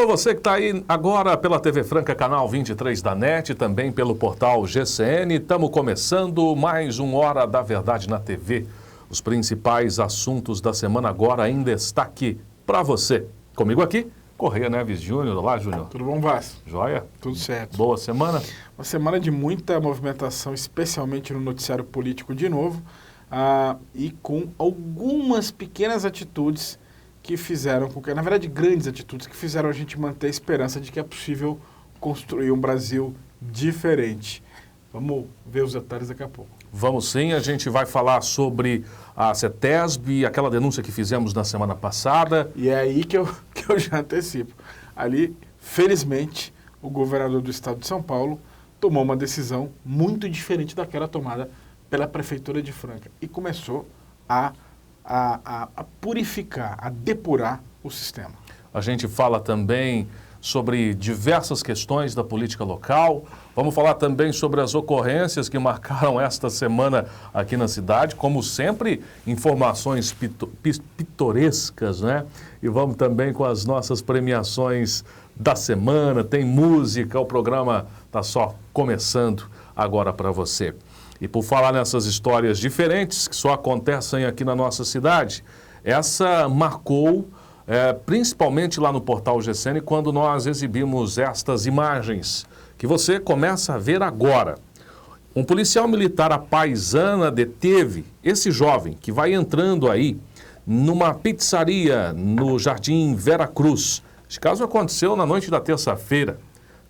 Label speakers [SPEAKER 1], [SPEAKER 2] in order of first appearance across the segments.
[SPEAKER 1] Alô, você que está aí agora pela TV Franca, canal 23 da NET, também pelo portal GCN. Estamos começando mais um Hora da Verdade na TV. Os principais assuntos da semana agora em destaque para você. Comigo aqui, Correia Neves Júnior. Olá, Júnior.
[SPEAKER 2] Tudo bom, Vaz?
[SPEAKER 1] Joia?
[SPEAKER 2] Tudo certo.
[SPEAKER 1] Boa semana?
[SPEAKER 2] Uma semana de muita movimentação, especialmente no noticiário político de novo, e com algumas pequenas atitudes que fizeram, na verdade grandes atitudes, que fizeram a gente manter a esperança de que é possível construir um Brasil diferente. Vamos ver os detalhes daqui a pouco.
[SPEAKER 1] Vamos sim, a gente vai falar sobre a CETESB, aquela denúncia que fizemos na semana passada.
[SPEAKER 2] E é aí que eu já antecipo. Ali, felizmente, o governador do estado de São Paulo tomou uma decisão muito diferente daquela tomada pela Prefeitura de Franca e começou a purificar, a depurar o sistema.
[SPEAKER 1] A gente fala também sobre diversas questões da política local. Vamos falar também sobre as ocorrências que marcaram esta semana aqui na cidade. Como sempre, informações pitorescas, né? E vamos também com as nossas premiações da semana. Tem música, o programa está só começando agora para você. E por falar nessas histórias diferentes que só acontecem aqui na nossa cidade, essa marcou principalmente lá no portal GCN quando nós exibimos estas imagens que você começa a ver agora. Um policial militar à paisana deteve esse jovem que vai entrando aí numa pizzaria no Jardim Vera Cruz. Esse caso aconteceu na noite da terça-feira.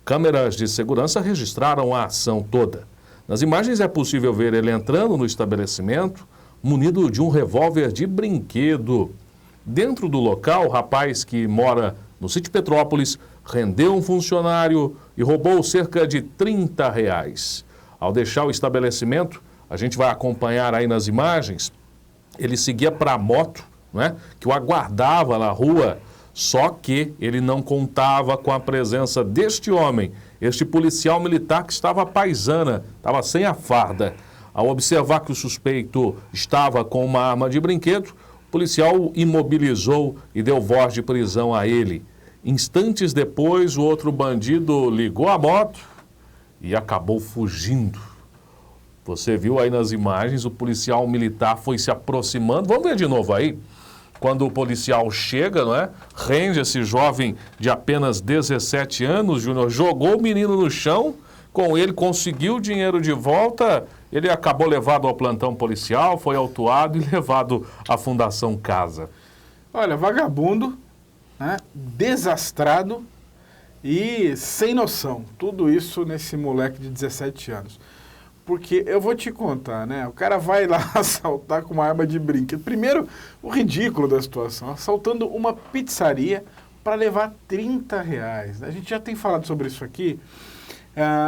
[SPEAKER 1] Câmeras de segurança registraram a ação toda. Nas imagens é possível ver ele entrando no estabelecimento, munido de um revólver de brinquedo. Dentro do local, o rapaz que mora no sítio Petrópolis rendeu um funcionário e roubou cerca de R$30. Ao deixar o estabelecimento, a gente vai acompanhar aí nas imagens, ele seguia para a moto, né, que o aguardava na rua, só que ele não contava com a presença deste homem, este policial militar que estava à paisana, estava sem a farda. Ao observar que o suspeito estava com uma arma de brinquedo, o policial o imobilizou e deu voz de prisão a ele. Instantes depois, o outro bandido ligou a moto e acabou fugindo. Você viu aí nas imagens, o policial militar foi se aproximando. Vamos ver de novo aí. Quando o policial chega, não é? Rende esse jovem de apenas 17 anos, Júnior, jogou o menino no chão, com ele conseguiu o dinheiro de volta, ele acabou levado ao plantão policial, foi autuado e levado à Fundação Casa.
[SPEAKER 2] Olha, vagabundo, né? Desastrado e sem noção. Tudo isso nesse moleque de 17 anos. Porque eu vou te contar, né? O cara vai lá assaltar com uma arma de brinquedo. Primeiro, o ridículo da situação. Assaltando uma pizzaria para levar R$30. A gente já tem falado sobre isso aqui.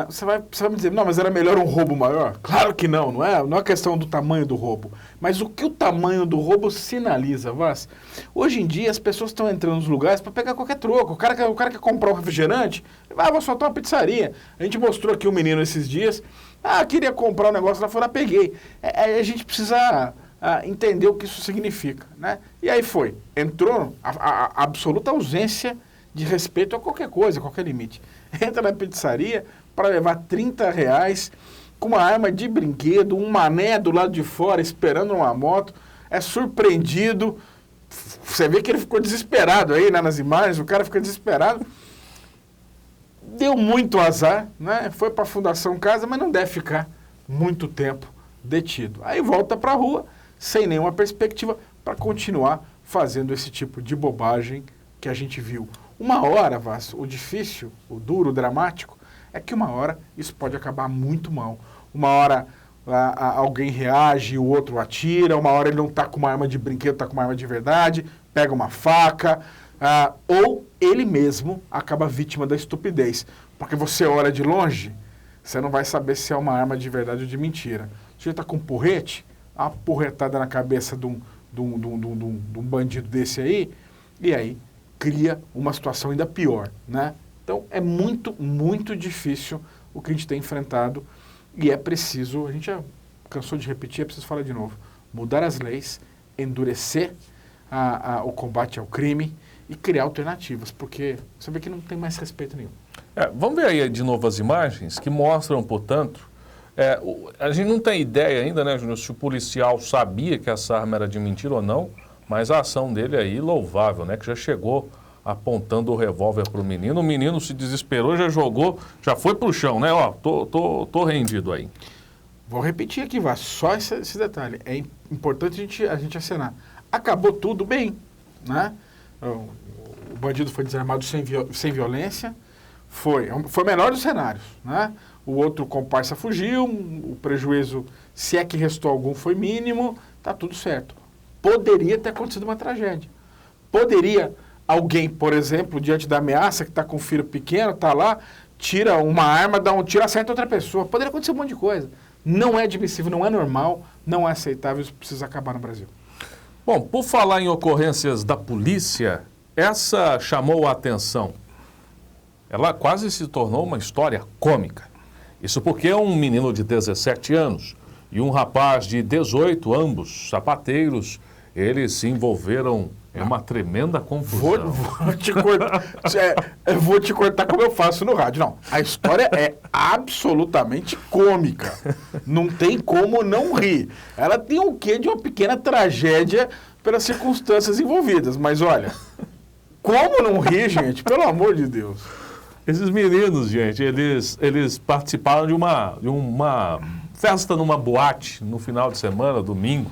[SPEAKER 2] Você vai me dizer, não, mas era melhor um roubo maior? Claro que não, não é? Não é questão do tamanho do roubo. Mas o que o tamanho do roubo sinaliza, Vaz? Hoje em dia as pessoas estão entrando nos lugares para pegar qualquer troco. O cara quer comprar um refrigerante, vou assaltar uma pizzaria. A gente mostrou aqui um menino esses dias, queria comprar um negócio lá, foi lá, peguei. A gente precisa entender o que isso significa, né? E aí entrou a absoluta ausência de respeito a qualquer coisa, a qualquer limite. Entra na pizzaria para levar R$30 com uma arma de brinquedo, um mané do lado de fora esperando uma moto, é surpreendido. Você vê que ele ficou desesperado aí, né, nas imagens, o cara fica desesperado. Deu muito azar, né? Foi para a Fundação Casa, mas não deve ficar muito tempo detido. Aí volta para a rua, sem nenhuma perspectiva, para continuar fazendo esse tipo de bobagem que a gente viu. Uma hora, Vaz, o difícil, o duro, o dramático, é que uma hora isso pode acabar muito mal. Uma hora alguém reage, o outro atira, uma hora ele não está com uma arma de brinquedo, está com uma arma de verdade, pega uma faca, ou ele mesmo acaba vítima da estupidez. Porque você olha de longe, você não vai saber se é uma arma de verdade ou de mentira. Se ele está com um porrete, uma porretada na cabeça de um bandido desse aí, e aí cria uma situação ainda pior, né? Então é muito, muito difícil o que a gente tem enfrentado e é preciso, a gente já cansou de repetir, é preciso falar de novo, mudar as leis, endurecer o combate ao crime e criar alternativas, porque você vê que não tem mais respeito nenhum.
[SPEAKER 1] Vamos ver aí de novo as imagens que mostram, portanto, a gente não tem ideia ainda, né, Júnior, se o policial sabia que essa arma era de mentira ou não, mas a ação dele aí louvável, né, que já chegou apontando o revólver para o menino se desesperou, já jogou, já foi para o chão, né, ó, tô rendido aí.
[SPEAKER 2] Vou repetir aqui, Vá, só esse detalhe, é importante a gente acenar. Acabou tudo bem, né, o bandido foi desarmado sem violência, foi o menor dos cenários, né? O outro comparsa fugiu, o prejuízo, se é que restou algum, foi mínimo, tá tudo certo. Poderia ter acontecido uma tragédia. Poderia alguém, por exemplo, diante da ameaça, que está com um filho pequeno, tá lá, tira uma arma, dá um tiro, acerta outra pessoa. Poderia acontecer um monte de coisa. Não é admissível, não é normal, não é aceitável, isso precisa acabar no Brasil.
[SPEAKER 1] Bom, por falar em ocorrências da polícia, essa chamou a atenção. Ela quase se tornou uma história cômica. Isso porque um menino de 17 anos e um rapaz de 18, ambos sapateiros, eles se envolveram em uma tremenda confusão.
[SPEAKER 2] Vou te cortar como eu faço no rádio. Não, a história é absolutamente cômica. Não tem como não rir. Ela tem o quê de uma pequena tragédia pelas circunstâncias envolvidas. Mas olha, como não rir, gente? Pelo amor de Deus.
[SPEAKER 1] Esses meninos, gente, eles participaram de uma festa numa boate no final de semana, domingo,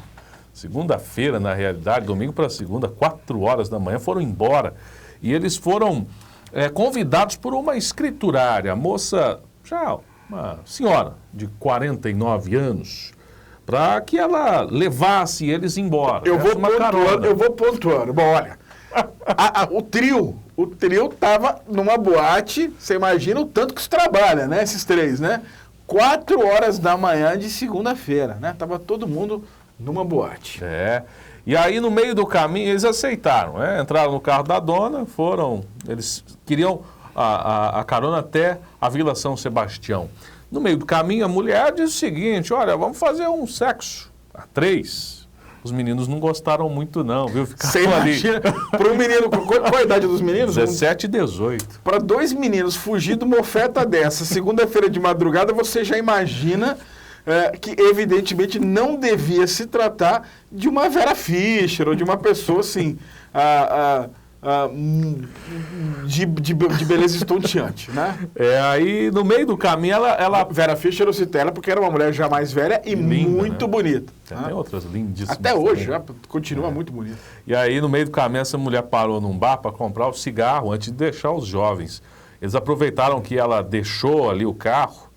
[SPEAKER 1] segunda-feira, na realidade, domingo para segunda, 4 horas da manhã, foram embora. E eles foram convidados por uma escriturária, a moça, já uma senhora de 49 anos, para que ela levasse eles embora.
[SPEAKER 2] Eu vou pontuando. Bom, olha, o trio tava numa boate, você imagina o tanto que se trabalha, né, esses três, né? 4 horas da manhã de segunda-feira, né? Tava todo mundo numa boate.
[SPEAKER 1] E aí no meio do caminho eles aceitaram, né? Entraram no carro da dona, eles queriam a carona até a Vila São Sebastião. No meio do caminho a mulher disse o seguinte, olha, vamos fazer um sexo a 3. Os meninos não gostaram muito não, viu?
[SPEAKER 2] Você imagina, para um menino, qual a idade dos meninos?
[SPEAKER 1] 17 e 18.
[SPEAKER 2] Para 2 meninos fugir de uma oferta dessa, segunda-feira de madrugada, você já imagina que evidentemente não devia se tratar de uma Vera Fischer ou de uma pessoa assim, de beleza estonteante, né?
[SPEAKER 1] Aí no meio do caminho ela...
[SPEAKER 2] Vera Fischer, eu citei ela porque era uma mulher já mais velha e linda, muito, né? Bonita.
[SPEAKER 1] Tem outras lindíssimas.
[SPEAKER 2] Até hoje, continua muito bonita.
[SPEAKER 1] E aí no meio do caminho essa mulher parou num bar para comprar o cigarro antes de deixar os jovens. Eles aproveitaram que ela deixou ali o carro,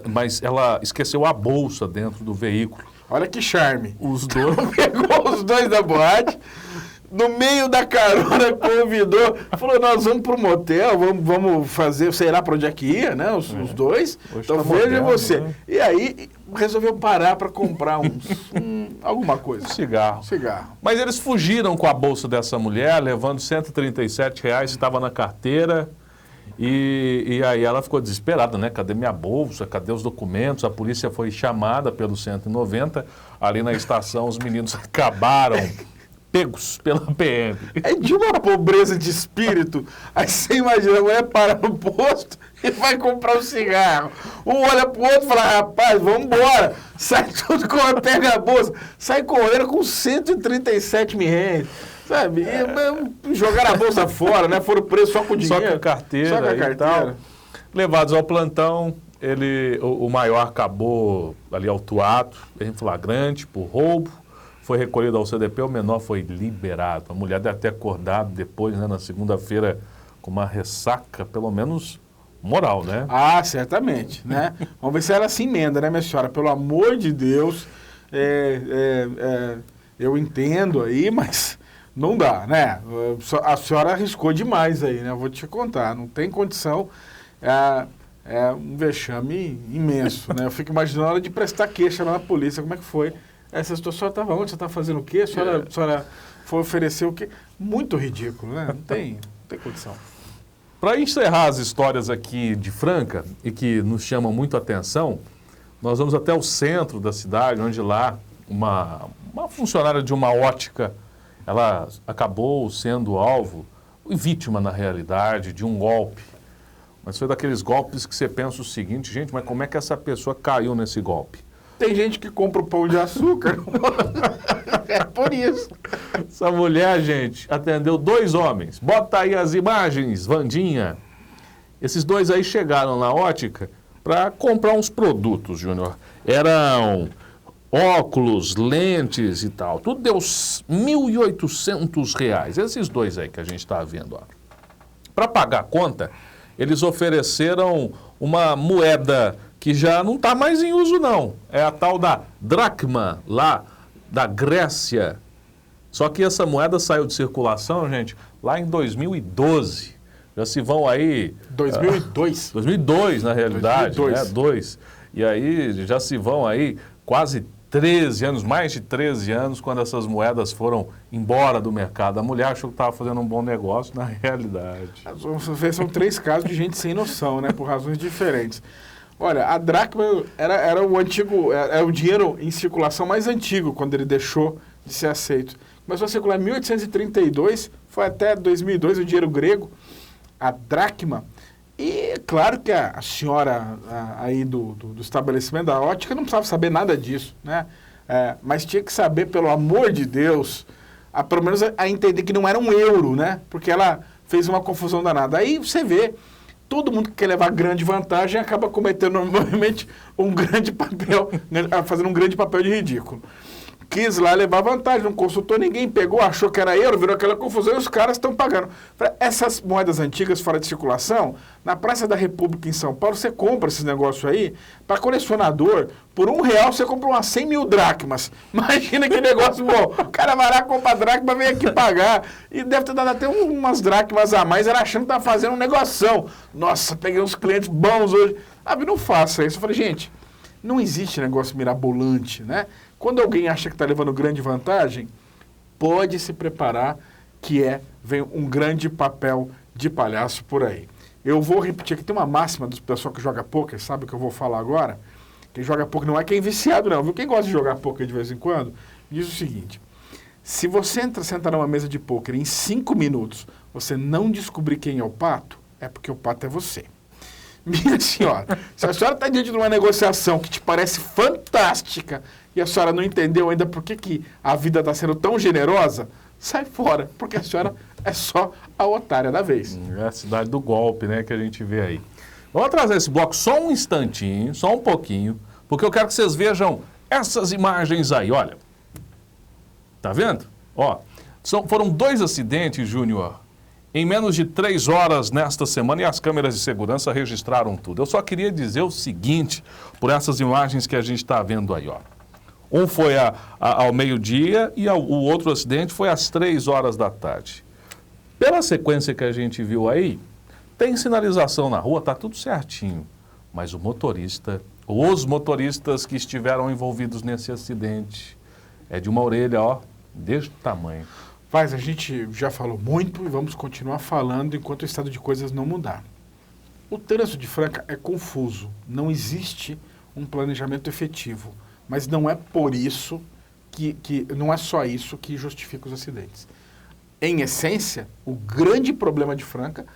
[SPEAKER 1] mas ela esqueceu a bolsa dentro do veículo.
[SPEAKER 2] Olha que charme.
[SPEAKER 1] Os dois...
[SPEAKER 2] Pegou os dois da boate... No meio da carona, convidou, falou, nós vamos pro motel, vamos fazer, sei lá para onde é que ia, né, os dois, hoje então tá veja moderno, você. Né? E aí, resolveu parar para comprar alguma coisa.
[SPEAKER 1] Cigarro. Mas eles fugiram com a bolsa dessa mulher, levando R$137 que estava na carteira, e aí ela ficou desesperada, né, cadê minha bolsa, cadê os documentos? A polícia foi chamada pelo 190, ali na estação os meninos acabaram... pegos pela PM.
[SPEAKER 2] É de uma pobreza de espírito. Aí você imagina, a mulher para no posto e vai comprar um cigarro. Um olha pro outro e fala, rapaz, vamos embora. Sai tudo, pega a bolsa. Sai correndo com R$137 mil. Sabe? E jogaram a bolsa fora, né? Foram presos só com dinheiro.
[SPEAKER 1] Só com a carteira. E tal. Levados ao plantão, o maior acabou ali autuado, em flagrante, por roubo. Foi recolhido ao CDP, o menor foi liberado. A mulher deve ter acordado depois, né, na segunda-feira, com uma ressaca, pelo menos moral, né?
[SPEAKER 2] Ah, certamente, né? Vamos ver se ela se emenda, né, minha senhora? Pelo amor de Deus, eu entendo aí, mas não dá, né? A senhora arriscou demais aí, né? Eu vou te contar, não tem condição. É um vexame imenso, né? Eu fico imaginando a hora de prestar queixa lá na polícia, como é que foi? Essa situação estava onde? Você está fazendo o quê? A senhora foi oferecer o quê? Muito ridículo, né? Não tem condição.
[SPEAKER 1] Para encerrar as histórias aqui de Franca, e que nos chamam muito a atenção, nós vamos até o centro da cidade, onde lá uma funcionária de uma ótica, ela acabou sendo alvo fui vítima, na realidade, de um golpe. Mas foi daqueles golpes que você pensa o seguinte, gente, mas como é que essa pessoa caiu nesse golpe?
[SPEAKER 2] Tem gente que compra o pão de açúcar. É por isso.
[SPEAKER 1] Essa mulher, gente, atendeu 2 homens. Bota aí as imagens, Vandinha. Esses 2 aí chegaram na ótica para comprar uns produtos, Júnior. Eram óculos, lentes e tal. Tudo deu R$ 1.800. Esses 2 aí que a gente está vendo, ó. Para pagar a conta, eles ofereceram uma moeda que já não está mais em uso, não. É a tal da dracma, lá da Grécia. Só que essa moeda saiu de circulação, gente, lá em 2012. Já se vão aí...
[SPEAKER 2] 2002?
[SPEAKER 1] 2002, na realidade,
[SPEAKER 2] 2002.
[SPEAKER 1] né? 2. E aí já se vão aí quase 13 anos, mais de 13 anos, quando essas moedas foram embora do mercado. A mulher achou que estava fazendo um bom negócio, na realidade.
[SPEAKER 2] São 3 casos de gente sem noção, né? Por razões diferentes. Olha, a dracma era o antigo, era o dinheiro em circulação mais antigo, quando ele deixou de ser aceito. Começou a circular em 1832, foi até 2002 o dinheiro grego, a dracma. E claro que a senhora aí do estabelecimento da ótica não precisava saber nada disso, né? Mas tinha que saber, pelo amor de Deus, pelo menos a entender que não era um euro, né? Porque ela fez uma confusão danada. Aí você vê, todo mundo que quer levar grande vantagem acaba cometendo normalmente um grande papel, fazendo um grande papel de ridículo. Quis lá levar vantagem, não consultou ninguém, pegou, achou que era euro, virou aquela confusão e os caras estão pagando. Essas moedas antigas fora de circulação, na Praça da República em São Paulo, você compra esses negócios aí, para colecionador, por R$1 você compra umas 100 mil dracmas. Imagina que negócio bom. O cara vai lá, compra dracma, vem aqui pagar. E deve ter dado até umas dracmas a mais, era achando que estava fazendo um negoção. Nossa, peguei uns clientes bons hoje. Não faça isso. Eu falei, gente, não existe negócio mirabolante, né? Quando alguém acha que está levando grande vantagem, pode se preparar que vem um grande papel de palhaço por aí. Eu vou repetir aqui, tem uma máxima do pessoal que joga pôquer, sabe o que eu vou falar agora? Quem joga pôquer não é quem é viciado não, viu? Quem gosta de jogar pôquer de vez em quando, diz o seguinte, se você sentar numa mesa de pôquer em 5 minutos, você não descobrir quem é o pato, é porque o pato é você. Minha senhora, se a senhora está diante de uma negociação que te parece fantástica e a senhora não entendeu ainda por que a vida está sendo tão generosa, sai fora, porque a senhora é só a otária da vez.
[SPEAKER 1] É a cidade do golpe, né, que a gente vê aí. Vamos trazer esse bloco só um instantinho, só um pouquinho, porque eu quero que vocês vejam essas imagens aí, olha. Tá vendo? Ó, foram 2 acidentes, Júnior, em menos de 3 horas nesta semana e as câmeras de segurança registraram tudo. Eu só queria dizer o seguinte, por essas imagens que a gente está vendo aí, ó. Um foi ao meio-dia e o outro acidente foi às 3 horas da tarde. Pela sequência que a gente viu aí, tem sinalização na rua, tá tudo certinho. Mas o motorista, os motoristas que estiveram envolvidos nesse acidente, é de uma orelha, ó, deste tamanho.
[SPEAKER 2] Mas a gente já falou muito e vamos continuar falando enquanto o estado de coisas não mudar. O trânsito de Franca é confuso, não existe um planejamento efetivo, mas não é por isso não é só isso que justifica os acidentes. Em essência, o grande problema de Franca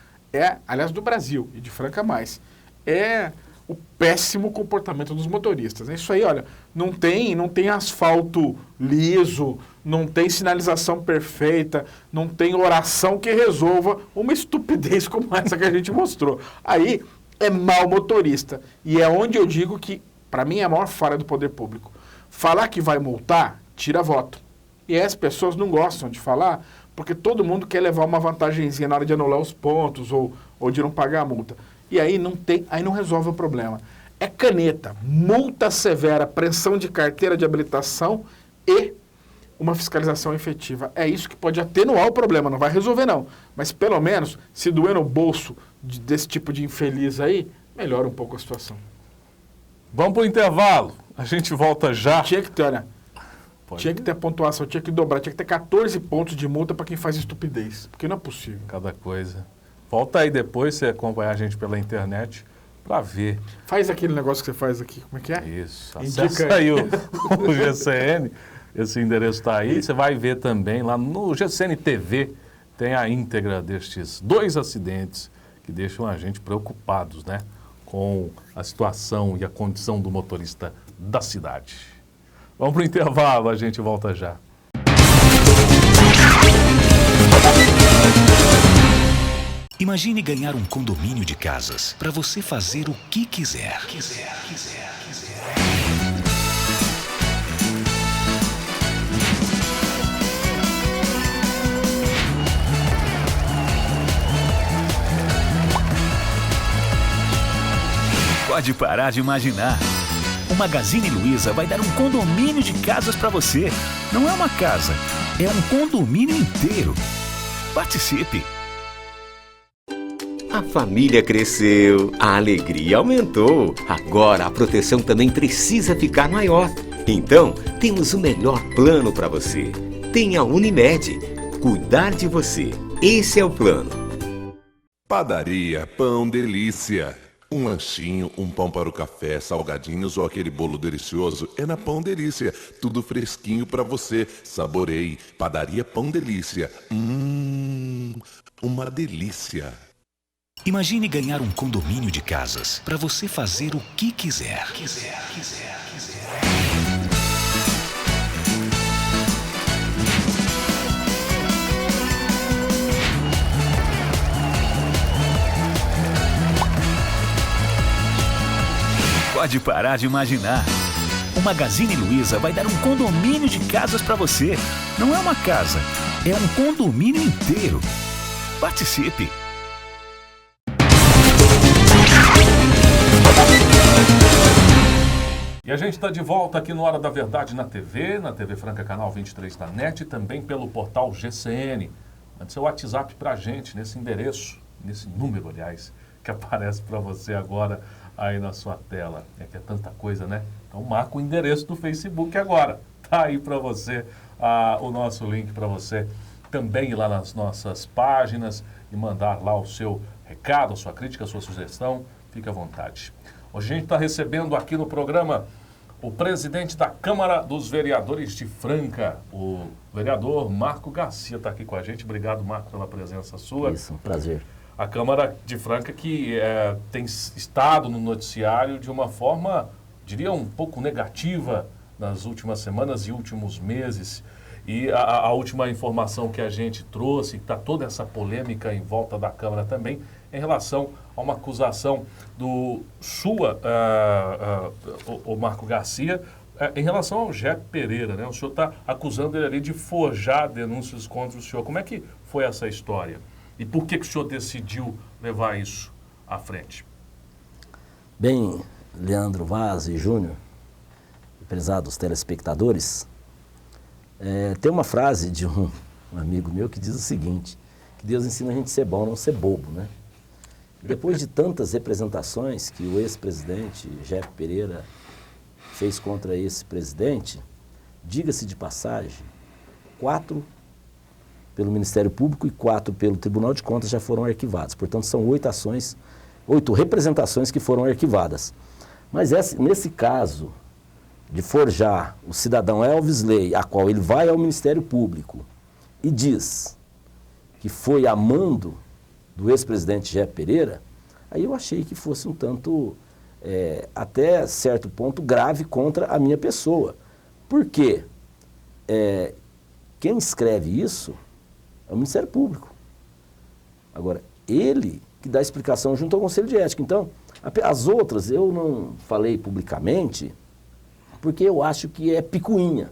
[SPEAKER 2] aliás, do Brasil e de Franca mais, é o péssimo comportamento dos motoristas. É isso aí, olha, não tem asfalto liso, não tem sinalização perfeita, não tem oração que resolva uma estupidez como essa que a gente mostrou. Aí é mau motorista. E é onde eu digo que, para mim, é a maior falha do poder público. Falar que vai multar, tira voto. E as pessoas não gostam de falar, porque todo mundo quer levar uma vantagenzinha na hora de anular os pontos ou de não pagar a multa. E aí não resolve o problema. É caneta, multa severa, apreensão de carteira de habilitação e uma fiscalização efetiva. É isso que pode atenuar o problema, não vai resolver não. Mas pelo menos, se doer no bolso desse tipo de infeliz aí, melhora um pouco a situação.
[SPEAKER 1] Vamos para o intervalo, a gente volta já.
[SPEAKER 2] Tinha que ter, olha, tinha que ter pontuação, tinha que dobrar, tinha que ter 14 pontos de multa para quem faz estupidez, porque não é possível.
[SPEAKER 1] Cada coisa. Volta aí depois, você acompanhar a gente pela internet para ver.
[SPEAKER 2] Faz aquele negócio que você faz aqui, como é que é?
[SPEAKER 1] Isso, acessa aí o GCN, esse endereço está aí, você vai ver também lá no GCN TV, tem a íntegra destes 2 acidentes que deixam a gente preocupados, né, com a situação e a condição do motorista da cidade. Vamos para o intervalo, a gente volta já.
[SPEAKER 3] Imagine ganhar um condomínio de casas para você fazer o que quiser. Pode parar de imaginar. O Magazine Luiza vai dar um condomínio de casas para você. Não é uma casa, é um condomínio inteiro. Participe!
[SPEAKER 4] A família cresceu, a alegria aumentou. Agora a proteção também precisa ficar maior. Então, temos o melhor plano para você. Tem a Unimed. Cuidar de você. Esse é o plano.
[SPEAKER 5] Padaria Pão Delícia. Um lanchinho, um pão para o café, salgadinhos ou aquele bolo delicioso é na Pão Delícia. Tudo fresquinho para você. Saboreie. Padaria Pão Delícia. Uma delícia.
[SPEAKER 3] Imagine ganhar um condomínio de casas para você fazer o que quiser. Pode parar de imaginar. O Magazine Luiza vai dar um condomínio de casas para você. Não é uma casa, é um condomínio inteiro. Participe!
[SPEAKER 1] E a gente está de volta aqui no Hora da Verdade na TV Franca Canal 23 da NET e também pelo portal GCN. Mande seu WhatsApp para a gente nesse endereço, nesse número, aliás, que aparece para você agora aí na sua tela. É que é tanta coisa, né? Então marca o endereço do Facebook agora. Tá aí para você o nosso link para você também ir lá nas nossas páginas e mandar lá o seu recado, a sua crítica, a sua sugestão. Fique à vontade. Hoje a gente está recebendo aqui no programa o presidente da Câmara dos Vereadores de Franca, o vereador Marco Garcia está aqui com a gente. Obrigado, Marco, pela presença sua.
[SPEAKER 6] Isso, um prazer.
[SPEAKER 1] A Câmara de Franca que tem estado no noticiário de uma forma, diria, um pouco negativa nas últimas semanas e últimos meses. E a última informação que a gente trouxe, está toda essa polêmica em volta da Câmara também, em relação a uma acusação o Marco Garcia, em relação ao Jé Pereira, né? O senhor está acusando ele ali de forjar denúncias contra o senhor. Como é que foi essa história? E por que o senhor decidiu levar isso à frente?
[SPEAKER 6] Bem, Leandro Vaz e Júnior, prezados telespectadores, tem uma frase de um amigo meu que diz o seguinte, que Deus ensina a gente a ser bom, não ser bobo, né? Depois de tantas representações que o ex-presidente Jé Pereira fez contra esse presidente, diga-se de passagem, 4 pelo Ministério Público e 4 pelo Tribunal de Contas já foram arquivados. Portanto, são 8 representações que foram arquivadas. Mas nesse caso de forjar o cidadão Elvis Lei, a qual ele vai ao Ministério Público e diz que foi a mando do ex-presidente Jé Pereira, aí eu achei que fosse um tanto, até certo ponto, grave contra a minha pessoa. Por quê? Quem escreve isso é o Ministério Público. Agora, ele que dá explicação junto ao Conselho de Ética. Então, as outras eu não falei publicamente, porque eu acho que é picuinha.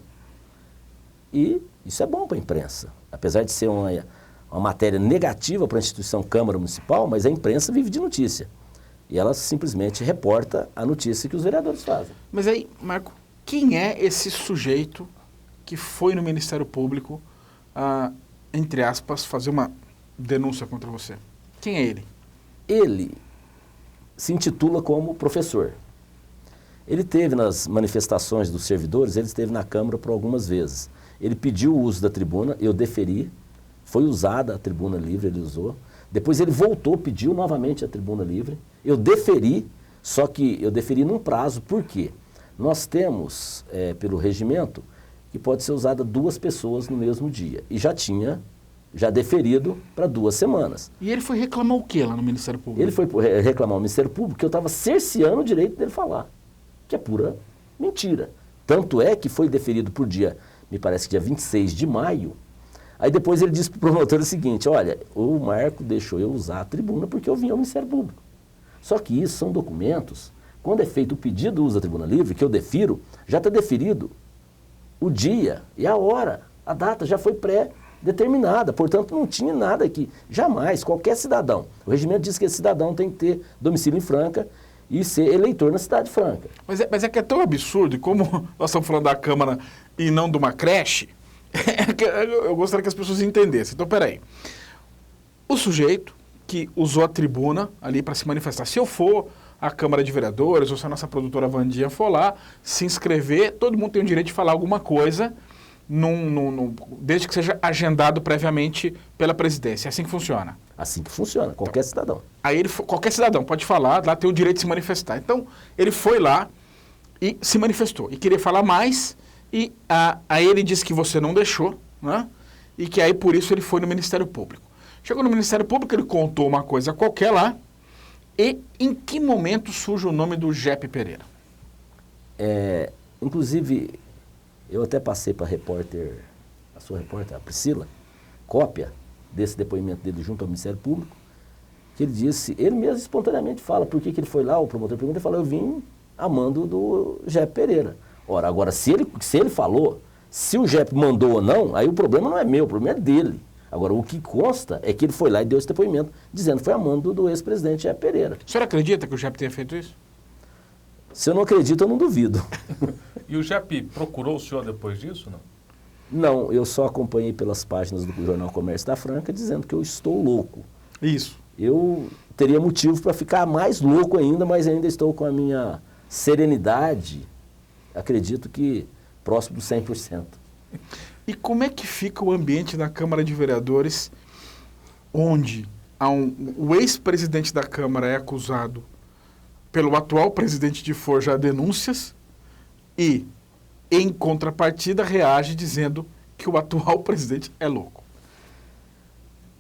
[SPEAKER 6] E isso é bom para a imprensa. Apesar de ser uma matéria negativa para a instituição Câmara Municipal, mas a imprensa vive de notícia. E ela simplesmente reporta a notícia que os vereadores fazem.
[SPEAKER 2] Mas aí, Marco, quem é esse sujeito que foi no Ministério Público, entre aspas, fazer uma denúncia contra você? Quem é ele?
[SPEAKER 6] Ele se intitula como professor. Ele teve nas manifestações dos servidores, ele esteve na Câmara por algumas vezes. Ele pediu o uso da tribuna, eu deferi, foi usada a tribuna livre, ele usou. Depois ele voltou, pediu novamente a tribuna livre. Eu deferi, só que eu deferi num prazo, por quê? Nós temos, pelo regimento, que pode ser usada 2 pessoas no mesmo dia. E já tinha já deferido para 2 semanas.
[SPEAKER 2] E ele foi reclamar o que lá no Ministério Público?
[SPEAKER 6] Ele foi reclamar ao Ministério Público que eu estava cerceando o direito dele falar, que é pura mentira. Tanto é que foi deferido por dia, me parece que dia 26 de maio. Aí depois ele disse para o promotor o seguinte, olha, o Marco deixou eu usar a tribuna porque eu vim ao Ministério Público. Só que isso são documentos, quando é feito o pedido do uso da tribuna livre, que eu defiro, já está deferido o dia e a hora, a data já foi pré-determinada, portanto não tinha nada aqui, jamais, qualquer cidadão. O regimento diz que esse cidadão tem que ter domicílio em Franca e ser eleitor na cidade de Franca.
[SPEAKER 2] Mas é que é tão absurdo, e como nós estamos falando da Câmara e não de uma creche, eu gostaria que as pessoas entendessem. Então, peraí. O sujeito que usou a tribuna ali para se manifestar, se eu for à Câmara de Vereadores, ou se a nossa produtora Vandinha for lá, se inscrever, todo mundo tem o direito de falar alguma coisa, desde que seja agendado previamente pela presidência. É assim que funciona.
[SPEAKER 6] Assim que funciona, qualquer cidadão.
[SPEAKER 2] Aí qualquer cidadão pode falar, lá tem o direito de se manifestar. Então, ele foi lá e se manifestou. E queria falar mais, e aí ele disse que você não deixou, né? E que aí por isso ele foi no Ministério Público. Chegou no Ministério Público, ele contou uma coisa qualquer lá, e em que momento surge o nome do Jepe Pereira?
[SPEAKER 6] Inclusive, eu até passei para a sua repórter, a Priscila, cópia desse depoimento dele junto ao Ministério Público, que ele disse, ele mesmo espontaneamente fala, por que ele foi lá, o promotor pergunta, ele falou, eu vim a mando do Jepe Pereira. Ora, agora, se ele falou, se o Jepe mandou ou não, aí o problema não é meu, o problema é dele. Agora, o que consta é que ele foi lá e deu esse depoimento, dizendo que foi a mando do ex-presidente Jepe Pereira.
[SPEAKER 2] O senhor acredita que o Jepe tenha feito isso?
[SPEAKER 6] Se eu não acredito, eu não duvido.
[SPEAKER 1] E o Jepe procurou o senhor depois disso, não?
[SPEAKER 6] Não, eu só acompanhei pelas páginas do Jornal Comércio da Franca dizendo que eu estou louco.
[SPEAKER 2] Isso.
[SPEAKER 6] Eu teria motivo para ficar mais louco ainda, mas ainda estou com a minha serenidade, acredito que próximo do 100%.
[SPEAKER 2] E como é que fica o ambiente na Câmara de Vereadores, onde o ex-presidente da Câmara é acusado pelo atual presidente de forjar denúncias e, em contrapartida, reage dizendo que o atual presidente é louco?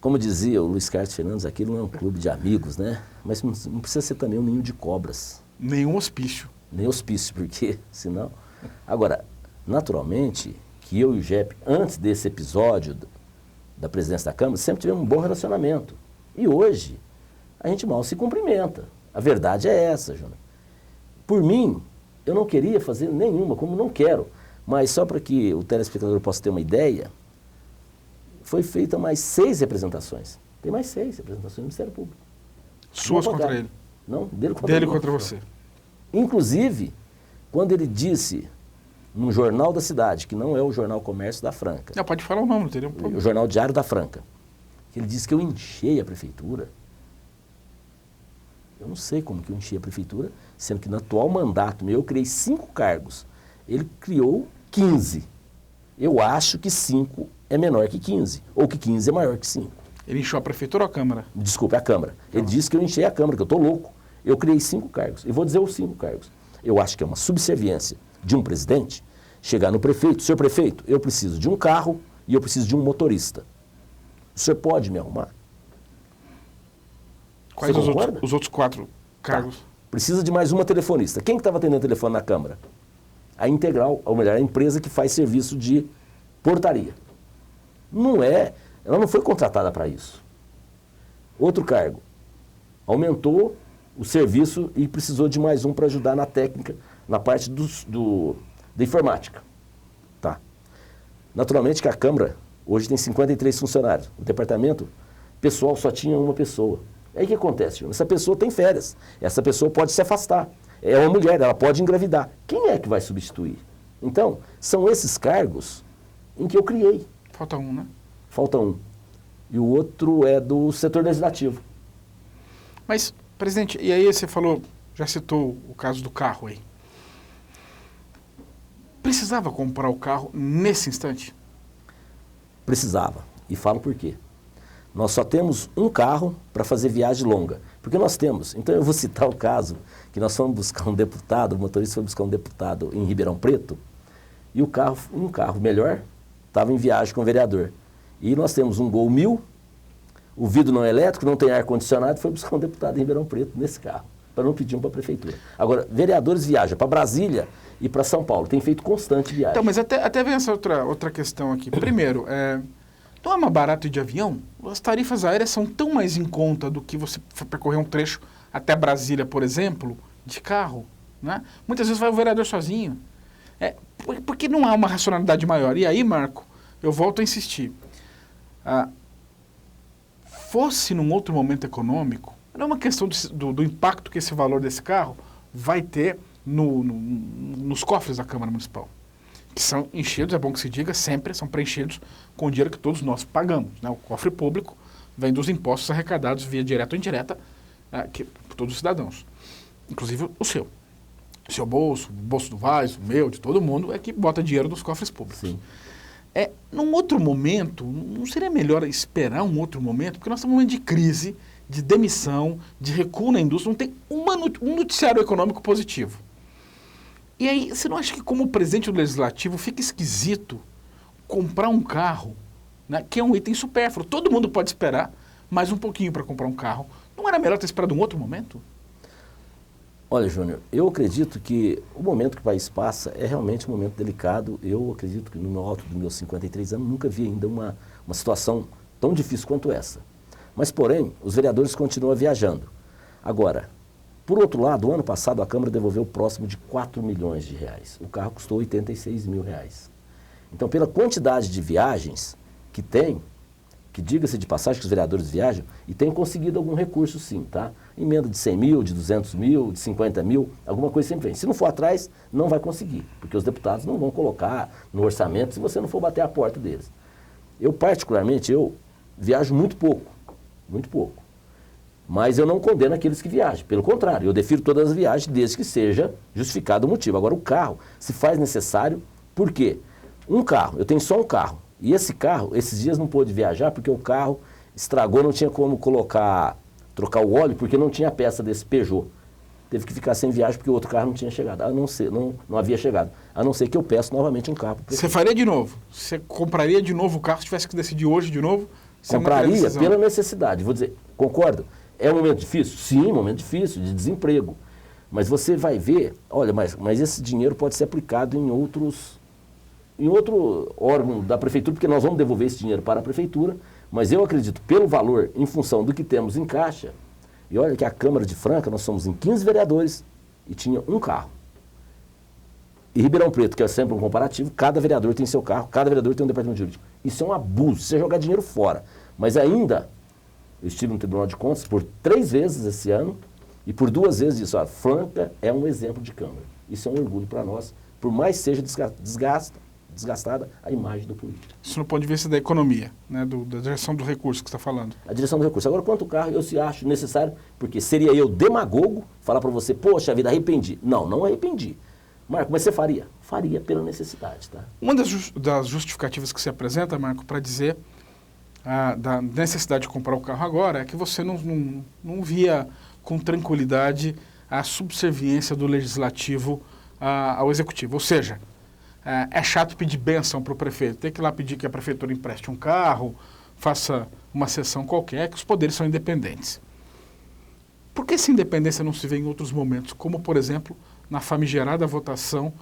[SPEAKER 6] Como dizia o Luiz Carlos Fernandes, aquilo não é um clube de amigos, né? Mas não precisa ser também um ninho de cobras.
[SPEAKER 2] Nenhum hospício.
[SPEAKER 6] Nem hospício, porque senão... Agora, naturalmente, que eu e o Jepe, antes desse episódio da presidência da Câmara, sempre tivemos um bom relacionamento. E hoje, a gente mal se cumprimenta. A verdade é essa, Júnior. Por mim, eu não queria fazer nenhuma, como não quero. Mas só para que o telespectador possa ter uma ideia, foi feita mais 6 representações. Tem mais 6 representações no Ministério Público.
[SPEAKER 2] Suas contra ele?
[SPEAKER 6] Não, dele contra
[SPEAKER 2] dele
[SPEAKER 6] mim.
[SPEAKER 2] Contra você.
[SPEAKER 6] Inclusive, quando ele disse num jornal da cidade, que não é o Jornal Comércio da Franca.
[SPEAKER 2] Não, pode falar o nome, não teria um problema.
[SPEAKER 6] O Jornal Diário da Franca. Ele disse que eu enchei a prefeitura. Eu não sei como que eu enchi a prefeitura, sendo que no atual mandato meu eu criei 5 cargos. Ele criou 15. Eu acho que 5 é menor que 15, ou que 15 é maior que 5.
[SPEAKER 2] Ele encheu a prefeitura ou a Câmara?
[SPEAKER 6] Desculpe, a Câmara. Ele disse que eu enchei a Câmara, que eu estou louco. Eu criei 5 cargos. E vou dizer os 5 cargos. Eu acho que é uma subserviência de um presidente chegar no prefeito, senhor prefeito, eu preciso de um carro e eu preciso de um motorista. O senhor pode me arrumar?
[SPEAKER 2] Quais os outros 4 cargos?
[SPEAKER 6] Tá. Precisa de mais uma telefonista. Quem estava atendendo o telefone na Câmara? A Integral, ou melhor, a empresa que faz serviço de portaria. Não é, ela não foi contratada para isso. Outro cargo, aumentou o serviço e precisou de mais um para ajudar na técnica, na parte da informática. Tá. Naturalmente que a Câmara hoje tem 53 funcionários. O departamento pessoal só tinha uma pessoa. Aí o que acontece? Essa pessoa tem férias. Essa pessoa pode se afastar. É uma mulher, ela pode engravidar. Quem é que vai substituir? Então, são esses cargos em que eu criei.
[SPEAKER 2] Falta um, né?
[SPEAKER 6] Falta um. E o outro é do setor legislativo.
[SPEAKER 2] Mas, presidente, e aí você falou, já citou o caso do carro aí. Precisava comprar o carro nesse instante?
[SPEAKER 6] Precisava. E falo por quê. Nós só temos um carro para fazer viagem longa. Porque nós temos. Então eu vou citar o caso que nós fomos buscar um deputado, o motorista foi buscar um deputado em Ribeirão Preto, e um carro melhor estava em viagem com o vereador. E nós temos um Gol 1000, o vidro não é elétrico, não tem ar-condicionado, foi buscar um deputado em Ribeirão Preto nesse carro, para não pedir um para a prefeitura. Agora, vereadores viajam para Brasília e para São Paulo, tem feito constante viagem.
[SPEAKER 2] Então, mas até vem essa outra questão aqui. Primeiro, não é mais barato ir de avião? As tarifas aéreas são tão mais em conta do que você percorrer um trecho até Brasília, por exemplo, de carro, né? Muitas vezes vai o vereador sozinho. Por que não há uma racionalidade maior? E aí, Marco, eu volto a insistir. Fosse num outro momento econômico, não é uma questão do impacto que esse valor desse carro vai ter nos cofres da Câmara Municipal, que são enchidos, é bom que se diga, sempre são preenchidos com o dinheiro que todos nós pagamos, né? O cofre público vem dos impostos arrecadados via direta ou indireta por todos os cidadãos, inclusive o seu. O seu bolso, o bolso do Vaz, o meu, de todo mundo, é que bota dinheiro nos cofres públicos. Sim. Num outro momento, não seria melhor esperar um outro momento? Porque nós estamos num momento de crise, de demissão, de recuo na indústria, não tem um noticiário econômico positivo. E aí, você não acha que como presidente do Legislativo fica esquisito comprar um carro, né, que é um item supérfluo? Todo mundo pode esperar mais um pouquinho para comprar um carro. Não era melhor ter esperado um outro momento?
[SPEAKER 6] Olha, Júnior, eu acredito que o momento que o país passa é realmente um momento delicado. Eu acredito que no alto dos meus 53 anos nunca vi ainda uma situação tão difícil quanto essa. Mas, porém, os vereadores continuam viajando. Agora, por outro lado, o ano passado a Câmara devolveu próximo de 4 milhões de reais. O carro custou 86 mil reais. Então, pela quantidade de viagens que tem, que diga-se de passagem que os vereadores viajam, e tem conseguido algum recurso sim, tá? Emenda de 100 mil, de 200 mil, de 50 mil, alguma coisa sempre vem. Se não for atrás, não vai conseguir, porque os deputados não vão colocar no orçamento se você não for bater a porta deles. Eu, particularmente, viajo muito pouco, mas eu não condeno aqueles que viajam. Pelo contrário, eu defiro todas as viagens desde que seja justificado o motivo. Agora, o carro se faz necessário, por quê? Um carro, eu tenho só um carro, e esse carro, esses dias não pôde viajar porque o carro estragou, não tinha como trocar o óleo porque não tinha peça desse Peugeot. Teve que ficar sem viagem porque o outro carro não tinha chegado, não havia chegado. A não ser que eu peço novamente um carro.
[SPEAKER 2] Você faria de novo? Você compraria de novo o carro se tivesse que decidir hoje de novo?
[SPEAKER 6] Compraria pela necessidade. Vou dizer, concordo? É um momento difícil? Sim, um momento difícil, de desemprego. Mas você vai ver, olha, mas esse dinheiro pode ser aplicado em outro órgão da prefeitura, porque nós vamos devolver esse dinheiro para a prefeitura, mas eu acredito, pelo valor, em função do que temos em caixa, e olha que a Câmara de Franca, nós somos em 15 vereadores e tinha um carro. E Ribeirão Preto, que é sempre um comparativo, cada vereador tem seu carro, cada vereador tem um departamento jurídico. Isso é um abuso, isso é jogar dinheiro fora. Mas ainda, eu estive no Tribunal de Contas por 3 vezes esse ano, e por 2 vezes disse, olha, Franca é um exemplo de Câmara. Isso é um orgulho para nós, por mais seja desgastada a imagem do político.
[SPEAKER 2] Isso no ponto de vista da economia, né, da direção do recurso que você está falando.
[SPEAKER 6] A direção do recurso. Agora, quanto o carro, eu se acho necessário, porque seria eu demagogo falar para você, poxa vida, arrependi. Não arrependi. Marco, mas você faria? Faria pela necessidade, tá?
[SPEAKER 2] Uma das justificativas que você apresenta, Marco, para dizer da necessidade de comprar o carro agora é que você não via com tranquilidade a subserviência do legislativo ao executivo. Ou seja, é chato pedir bênção para o prefeito. Tem que ir lá pedir que a prefeitura empreste um carro, faça uma sessão qualquer, que os poderes são independentes. Por que essa independência não se vê em outros momentos? Como, por exemplo, na famigerada votação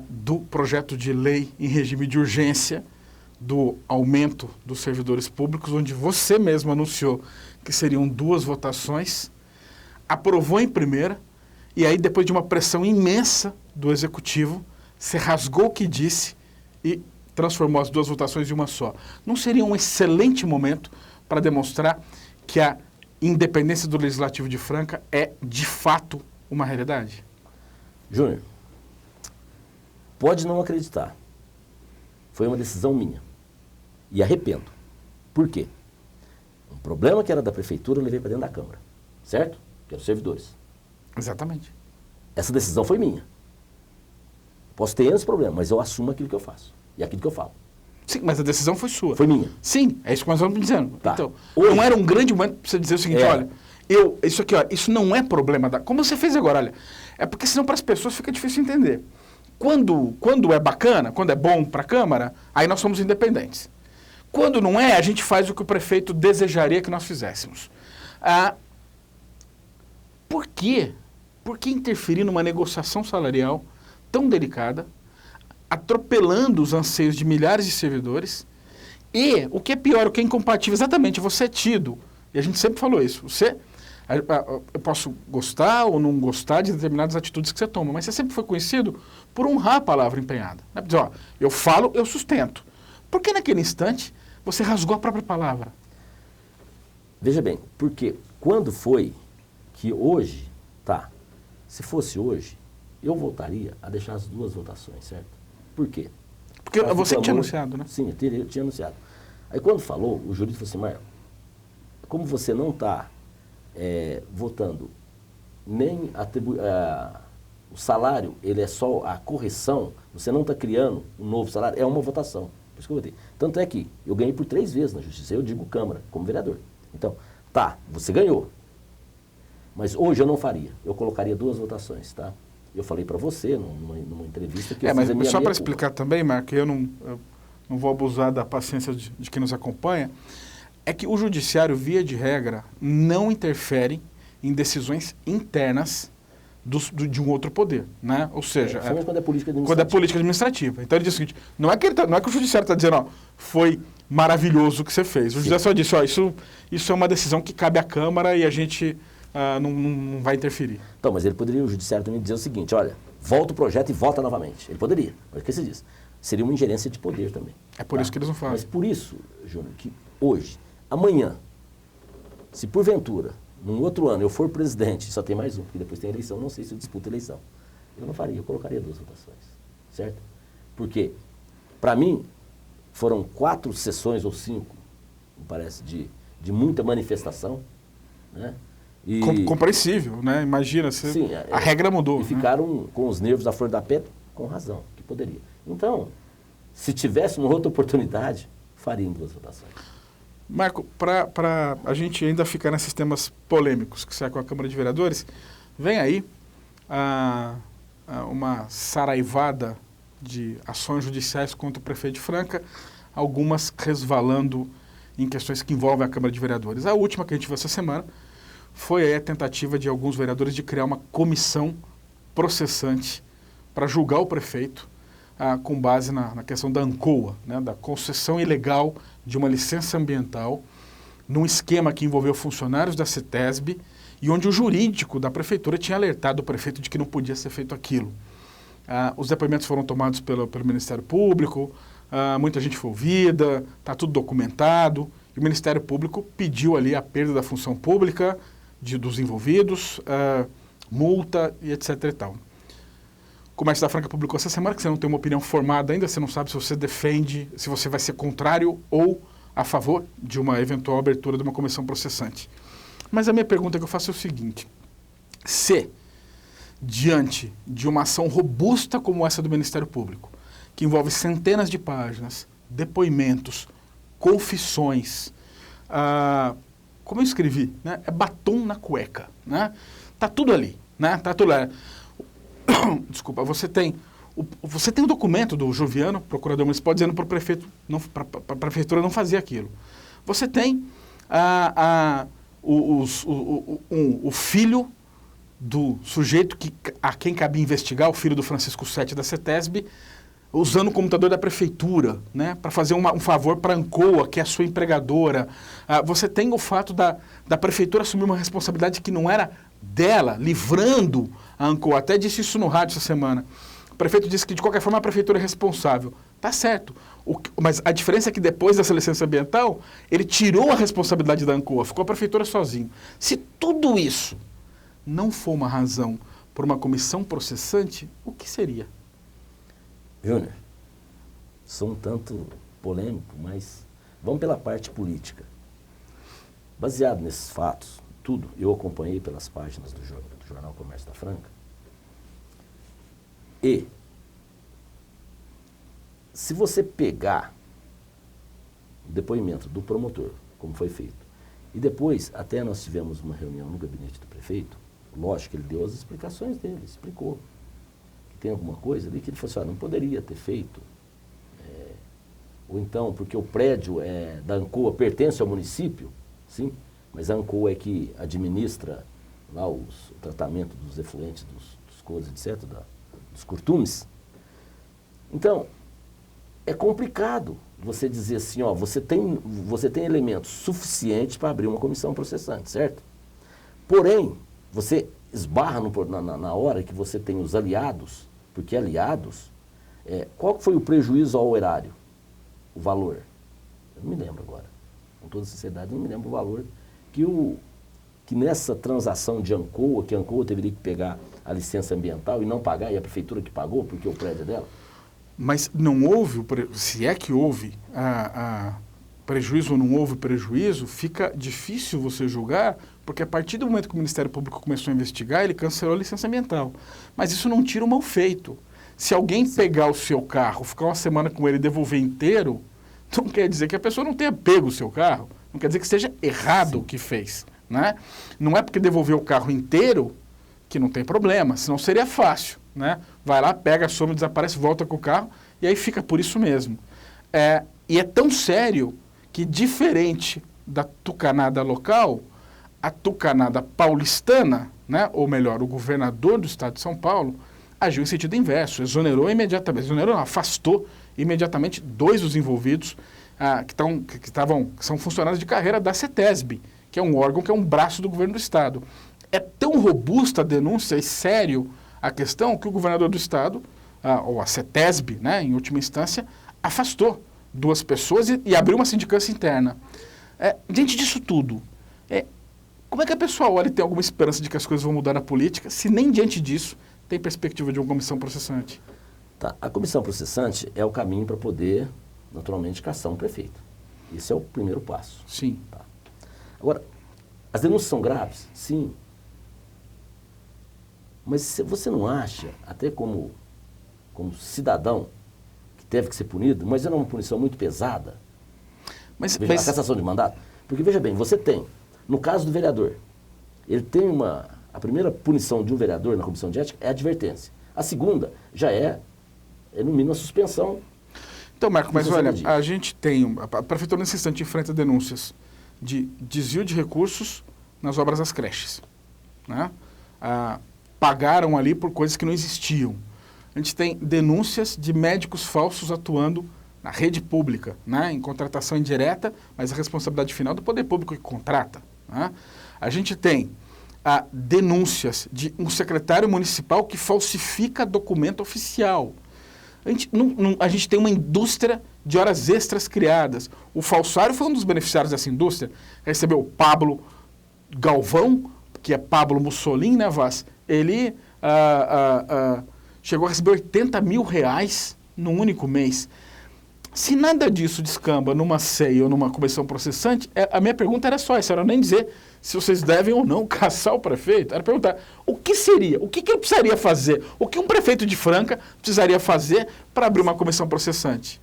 [SPEAKER 2] do projeto de lei em regime de urgência, do aumento dos servidores públicos, onde você mesmo anunciou que seriam 2 votações, aprovou em primeira, e aí depois de uma pressão imensa do executivo, você rasgou o que disse e transformou as 2 votações em uma só. Não seria um excelente momento para demonstrar que a independência do Legislativo de Franca é, de fato, uma realidade?
[SPEAKER 6] Júnior, pode não acreditar. Foi uma decisão minha. E arrependo. Por quê? Um problema que era da prefeitura eu levei para dentro da Câmara. Certo? Que eram os servidores.
[SPEAKER 2] Exatamente.
[SPEAKER 6] Essa decisão foi minha. Posso ter esse problema, mas eu assumo aquilo que eu faço. E aquilo que eu falo.
[SPEAKER 2] Sim, mas a decisão foi sua.
[SPEAKER 6] Foi minha.
[SPEAKER 2] Sim, é isso que nós estamos dizendo.
[SPEAKER 6] Tá.
[SPEAKER 2] Então, não era um grande momento para você dizer o seguinte, olha, isso aqui, olha, isso não é problema da... Como você fez agora, olha, é porque senão para as pessoas fica difícil entender. Quando é bacana, quando é bom para a Câmara, aí nós somos independentes. Quando não é, a gente faz o que o prefeito desejaria que nós fizéssemos. Por quê? Por que interferir numa negociação salarial tão delicada, atropelando os anseios de milhares de servidores? E, o que é pior, o que é incompatível, exatamente, você é tido, e a gente sempre falou isso, eu posso gostar ou não gostar de determinadas atitudes que você toma, mas você sempre foi conhecido por honrar a palavra empenhada. Né? Dizer, ó, eu falo, eu sustento. Por que naquele instante você rasgou a própria palavra?
[SPEAKER 6] Veja bem, porque quando foi que hoje, se fosse hoje, eu voltaria a deixar as 2 votações, certo? Por quê?
[SPEAKER 2] Porque você que tinha anunciado, né?
[SPEAKER 6] Sim, eu tinha anunciado. Aí quando falou, o jurídico falou assim, Marco, como você não está votando nem o salário, ele é só a correção, você não está criando um novo salário, é uma votação. Por isso que eu votei. Tanto é que eu ganhei por 3 vezes na justiça, eu digo Câmara, como vereador. Então, você ganhou. Mas hoje eu não faria, eu colocaria 2 votações, tá? Eu falei para você numa entrevista que eu
[SPEAKER 2] mas só para explicar também, Marco, eu não vou abusar da paciência de quem nos acompanha, é que o judiciário, via de regra, não interfere em decisões internas de um outro poder, né? Ou seja,
[SPEAKER 6] quando é política administrativa.
[SPEAKER 2] Quando é política administrativa. Então ele diz o seguinte, não é que o judiciário está dizendo, ó, foi maravilhoso o que você fez. O judiciário só disse, ó, isso é uma decisão que cabe à Câmara e a gente não vai interferir.
[SPEAKER 6] Então, mas o judiciário também dizer o seguinte, olha, volta o projeto e vota novamente. Ele poderia, mas o que você diz? Seria uma ingerência de poder também.
[SPEAKER 2] É por isso que eles não fazem.
[SPEAKER 6] Mas por isso, Júnior, que hoje, amanhã, se porventura, num outro ano eu for presidente, só tem mais um, porque depois tem eleição, não sei se eu disputo eleição. Eu não faria, eu colocaria 2 votações, certo? Porque, para mim, foram 4 sessões ou 5, me parece, de muita manifestação, né?
[SPEAKER 2] Compreensível, né? Imagina,
[SPEAKER 6] sim,
[SPEAKER 2] a regra mudou.
[SPEAKER 6] E ficaram com os nervos à flor da pele, com razão, que poderia. Então, se tivesse uma outra oportunidade, faria em 2 votações.
[SPEAKER 2] Marco, para a gente ainda ficar nesses temas polêmicos que sai com a Câmara de Vereadores, vem aí uma saraivada de ações judiciais contra o prefeito de Franca, algumas resvalando em questões que envolvem a Câmara de Vereadores. A última que a gente viu essa semana foi a tentativa de alguns vereadores de criar uma comissão processante para julgar o prefeito com base na questão da ANCOA, né, da concessão ilegal de uma licença ambiental, num esquema que envolveu funcionários da CETESB e onde o jurídico da prefeitura tinha alertado o prefeito de que não podia ser feito aquilo. Os depoimentos foram tomados pelo Ministério Público, muita gente foi ouvida, está tudo documentado, e o Ministério Público pediu ali a perda da função pública dos envolvidos, multa e etc. e tal. O Comércio da Franca publicou essa semana que você não tem uma opinião formada ainda, você não sabe se você defende, se você vai ser contrário ou a favor de uma eventual abertura de uma comissão processante. Mas a minha pergunta que eu faço é o seguinte: se, diante de uma ação robusta como essa do Ministério Público, que envolve centenas de páginas, depoimentos, confissões, como eu escrevi, né? É batom na cueca, né? Tá tudo ali, né? Tá tudo ali. Desculpa, você tem o documento do Joviano, procurador municipal, dizendo para o prefeito, para a prefeitura não fazer aquilo. Você tem o filho do sujeito a quem cabia investigar, o filho do Francisco Sete da CETESB, usando o computador da prefeitura, né, para fazer um favor para a ANCOA, que é a sua empregadora. Você tem o fato da prefeitura assumir uma responsabilidade que não era dela, livrando a ANCOA. Até disse isso no rádio essa semana. O prefeito disse que, de qualquer forma, a prefeitura é responsável. Tá certo. Mas a diferença é que, depois dessa licença ambiental, ele tirou a responsabilidade da ANCOA, ficou a prefeitura sozinho. Se tudo isso não for uma razão por uma comissão processante, o que seria?
[SPEAKER 6] Júnior, sou um tanto polêmico, mas vamos pela parte política. Baseado nesses fatos, tudo, eu acompanhei pelas páginas do Jornal Comércio da Franca. E, se você pegar o depoimento do promotor, como foi feito, e depois, até nós tivemos uma reunião no gabinete do prefeito, lógico que ele deu as explicações dele, explicou que tem alguma coisa ali que ele falou assim, não poderia ter feito ou então porque o prédio da ANCOA pertence ao município, sim, mas a ANCOA é que administra lá o tratamento dos efluentes, dos coisas, etc., dos curtumes. Então, é complicado você dizer assim, ó, você tem elementos suficientes para abrir uma comissão processante, certo? Porém, você esbarra na hora que você tem os aliados, porque aliados, qual que foi o prejuízo ao erário? O valor? Eu não me lembro agora. Com toda sinceridade, eu não me lembro o valor que nessa transação de ANCOA, que a ANCOA teria que pegar a licença ambiental e não pagar, e a prefeitura que pagou, porque o prédio é dela.
[SPEAKER 2] Mas não houve, se é que houve prejuízo ou não houve prejuízo, fica difícil você julgar, porque a partir do momento que o Ministério Público começou a investigar, ele cancelou a licença ambiental. Mas isso não tira o mal feito. Se alguém pegar o seu carro, ficar uma semana com ele e devolver inteiro, não quer dizer que a pessoa não tenha pego o seu carro, não quer dizer que esteja errado o que fez, né? Não é porque devolveu o carro inteiro que não tem problema, senão seria fácil, né? Vai lá, pega, some, desaparece, volta com o carro e aí fica por isso mesmo. E é tão sério que, diferente da tucanada local, a tucanada paulistana, né? Ou melhor, o governador do estado de São Paulo, agiu em sentido inverso, exonerou imediatamente, afastou imediatamente 2 dos envolvidos que são funcionários de carreira da CETESB, que é um órgão que é um braço do governo do estado. É tão robusta a denúncia e sério a questão que o governador do estado, ou a CETESB, né, em última instância, afastou 2 pessoas e abriu uma sindicância interna. Diante disso tudo, como é que a pessoa olha e tem alguma esperança de que as coisas vão mudar na política, se nem diante disso tem perspectiva de uma comissão processante?
[SPEAKER 6] Tá. A comissão processante é o caminho para poder, naturalmente, caçar um prefeito. Esse é o primeiro passo.
[SPEAKER 2] Sim.
[SPEAKER 6] Tá. Agora, as denúncias são graves? Sim. Mas você não acha, até como cidadão, que teve que ser punido, mas era uma punição muito pesada? A cassação de mandato? Porque, veja bem, você tem, no caso do vereador, ele tem a primeira punição de um vereador na comissão de ética é a advertência. A segunda já é no mínimo a suspensão.
[SPEAKER 2] Então, Marco, mas olha, a gente tem, a prefeitura nesse instante enfrenta denúncias de desvio de recursos nas obras das creches, né? Pagaram ali por coisas que não existiam. A gente tem denúncias de médicos falsos atuando na rede pública, né? Em contratação indireta, mas a responsabilidade final do poder público que contrata, né? A gente tem denúncias de um secretário municipal que falsifica documento oficial. A gente tem uma indústria de horas extras criadas. O falsário foi um dos beneficiários dessa indústria. Recebeu o Pablo Galvão, que é Pablo Mussolini, né, Vaz? Ele chegou a receber R$80 mil num único mês. Se nada disso descamba numa CEI ou numa comissão processante, a minha pergunta era só essa, era nem dizer se vocês devem ou não caçar o prefeito, era perguntar o que seria, o que ele precisaria fazer, o que um prefeito de Franca precisaria fazer para abrir uma comissão processante.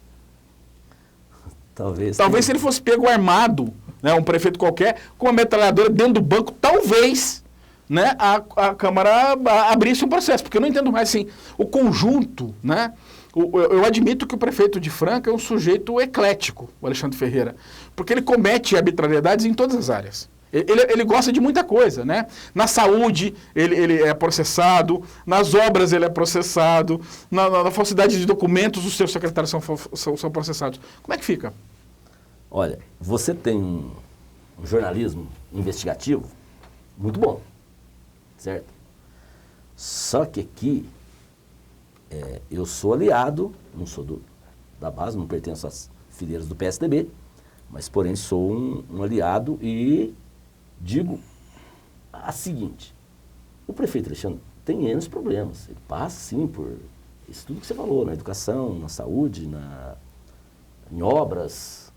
[SPEAKER 6] Talvez
[SPEAKER 2] se ele fosse pego armado, né, um prefeito qualquer, com uma metralhadora dentro do banco, talvez, né, a Câmara abrisse um processo, porque eu não entendo mais assim, o conjunto, né? Eu admito que o prefeito de Franca é um sujeito eclético, o Alexandre Ferreira, porque ele comete arbitrariedades em todas as áreas. Ele gosta de muita coisa, né? Na saúde ele é processado, nas obras ele é processado, na falsidade de documentos os seus secretários são processados. Como é que fica?
[SPEAKER 6] Olha, você tem um jornalismo investigativo muito bom, certo? Só que aqui eu sou aliado, não sou da base, não pertenço às fileiras do PSDB, mas porém sou um aliado e digo a seguinte: o prefeito Alexandre tem N problemas, ele passa sim por isso tudo que você falou, na educação, na saúde, em obras,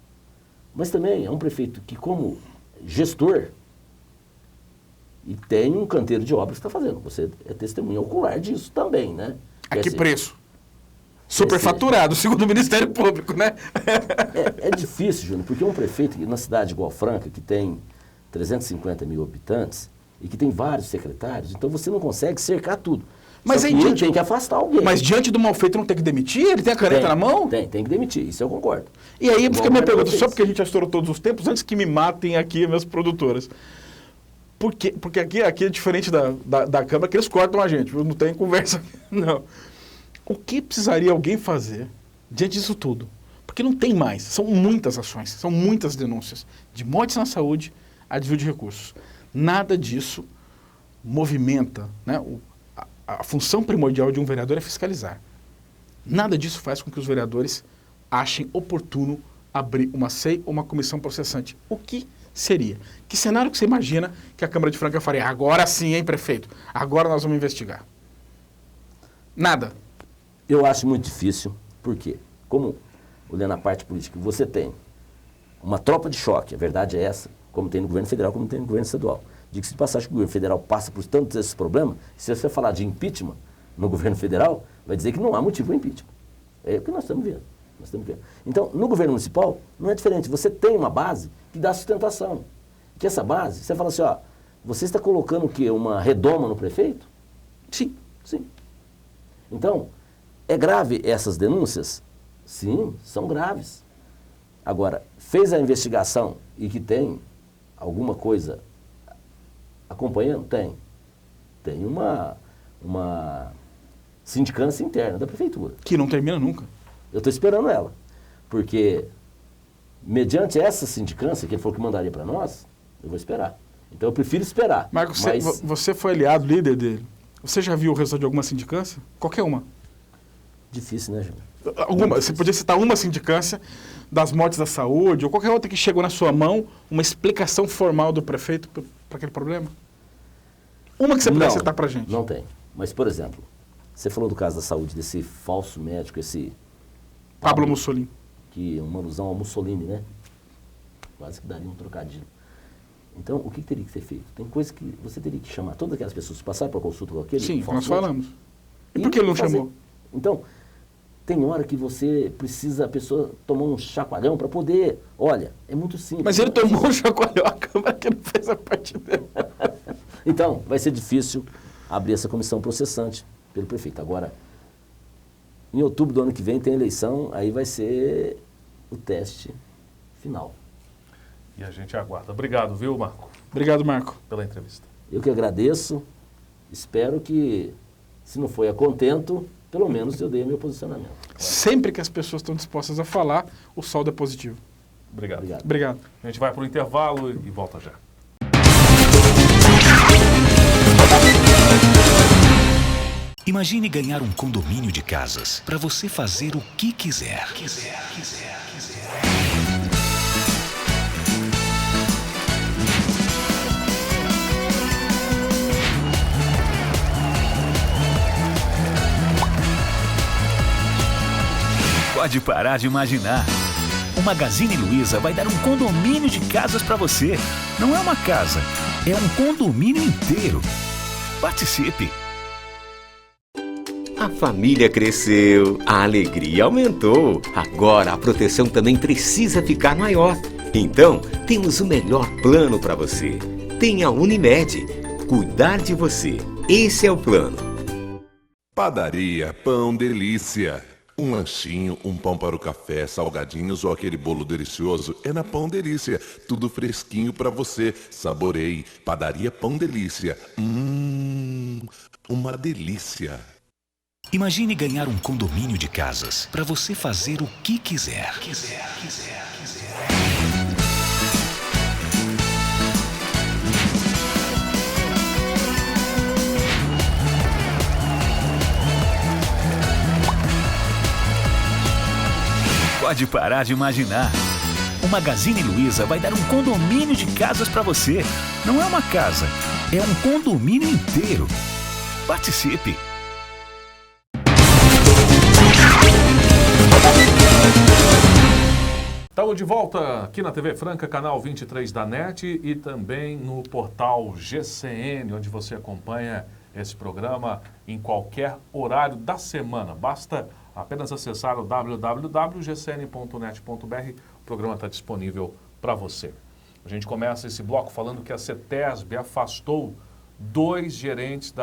[SPEAKER 6] mas também é um prefeito que, como gestor, e tem um canteiro de obras que está fazendo, você é testemunha ocular disso também, né?
[SPEAKER 2] A que preço? Superfaturado, segundo o Ministério Público, né?
[SPEAKER 6] É difícil, Júnior, porque um prefeito na cidade igual Franca, que tem 350 mil habitantes e que tem vários secretários, então você não consegue cercar tudo.
[SPEAKER 2] Mas
[SPEAKER 6] Só
[SPEAKER 2] aí
[SPEAKER 6] que ele
[SPEAKER 2] diante-
[SPEAKER 6] tem que afastar alguém.
[SPEAKER 2] Mas diante do mal feito não tem que demitir? Ele tem a caneta na mão?
[SPEAKER 6] Tem que demitir, isso eu concordo.
[SPEAKER 2] E aí fica a minha pergunta,
[SPEAKER 6] vocês.
[SPEAKER 2] só porque a gente já estourou todos os tempos, antes que me matem aqui minhas produtoras. Porque aqui é diferente da Câmara, que eles cortam a gente, não tem conversa, não. O que precisaria alguém fazer diante disso tudo? Porque não tem mais, são muitas ações, são muitas denúncias, de mortes na saúde a desvio de recursos. Nada disso movimenta, né? A função primordial de um vereador é fiscalizar. Nada disso faz com que os vereadores achem oportuno abrir uma SEI ou uma comissão processante. O que seria? Que cenário que você imagina que a Câmara de Franca faria? Agora sim, hein, prefeito? Agora nós vamos investigar. Nada.
[SPEAKER 6] Eu acho muito difícil, porque, como olhando a parte política, você tem uma tropa de choque, a verdade é essa, como tem no governo federal, como tem no governo estadual. Diga-se de passagem que o governo federal passa por tantos esses problemas, se você falar de impeachment no governo federal, vai dizer que não há motivo para impeachment. É o que nós estamos vendo. Então, no governo municipal, não é diferente. Você tem uma base que dá sustentação. Que essa base, você fala assim, ó, você está colocando o quê? Uma redoma no prefeito? Sim. Então, é grave essas denúncias? Sim, são graves. Agora, fez a investigação e que tem alguma coisa acompanhando? Tem. Tem uma sindicância interna da prefeitura.
[SPEAKER 2] Que não termina nunca.
[SPEAKER 6] Eu estou esperando ela, porque mediante essa sindicância, que ele falou que mandaria para nós, eu vou esperar. Então eu prefiro esperar.
[SPEAKER 2] Marcos, você foi aliado, líder dele. Você já viu o resultado de alguma sindicância? Qualquer uma.
[SPEAKER 6] Difícil, né, Júnior?
[SPEAKER 2] Alguma. Você podia citar uma sindicância das mortes da saúde ou qualquer outra que chegou na sua mão, uma explicação formal do prefeito para aquele problema? Uma que você pudesse citar para a gente.
[SPEAKER 6] Não tem. Mas, por exemplo, você falou do caso da saúde, desse falso médico, esse
[SPEAKER 2] Pablo Mussolini.
[SPEAKER 6] Que é uma alusão ao Mussolini, né? Quase que daria um trocadilho. Então, o que teria que ser feito? Tem coisa que você teria que chamar todas aquelas pessoas que passaram por consulta com aquele
[SPEAKER 2] Sim,
[SPEAKER 6] falso
[SPEAKER 2] nós
[SPEAKER 6] médico.
[SPEAKER 2] falamos. E por que ele não chamou?
[SPEAKER 6] Então, tem hora que você precisa, a pessoa tomar um chacoalhão para poder... Olha, é muito simples.
[SPEAKER 2] Mas ele tomou um chacoalhão, a Câmara que não fez a parte dele.
[SPEAKER 6] Então, vai ser difícil abrir essa comissão processante pelo prefeito. Agora, em outubro do ano que vem tem eleição, aí vai ser o teste final.
[SPEAKER 1] E a gente aguarda. Obrigado, viu, Marco,
[SPEAKER 2] Obrigado, Marco.
[SPEAKER 1] pela entrevista.
[SPEAKER 6] Eu que agradeço, espero que, se não foi a contento, pelo menos eu dei meu posicionamento.
[SPEAKER 2] Sempre que as pessoas estão dispostas a falar, o saldo é positivo.
[SPEAKER 1] Obrigado.
[SPEAKER 6] Obrigado.
[SPEAKER 2] Obrigado.
[SPEAKER 1] A gente vai para o intervalo e volta já.
[SPEAKER 3] Imagine ganhar um condomínio de casas para você fazer o que quiser. Pode parar de imaginar. O Magazine Luiza vai dar um condomínio de casas para você. Não é uma casa, é um condomínio inteiro. Participe!
[SPEAKER 4] A família cresceu, a alegria aumentou. Agora a proteção também precisa ficar maior. Então, temos o melhor plano para você. Tem a Unimed. Cuidar de você. Esse é o plano.
[SPEAKER 5] Padaria Pão Delícia. Um lanchinho, um pão para o café, salgadinhos ou aquele bolo delicioso é na Pão Delícia. Tudo fresquinho para você. Saboreie. Padaria Pão Delícia. Uma delícia.
[SPEAKER 3] Imagine ganhar um condomínio de casas para você fazer o que quiser. Pode parar de imaginar. O Magazine Luiza vai dar um condomínio de casas para você. Não é uma casa, é um condomínio inteiro. Participe!
[SPEAKER 1] Estamos de volta aqui na TV Franca, canal 23 da NET e também no portal GCN, onde você acompanha esse programa em qualquer horário da semana. Basta apenas acessar o www.gcn.net.br, o programa está disponível para você. A gente começa esse bloco falando que a CETESB afastou 2 gerentes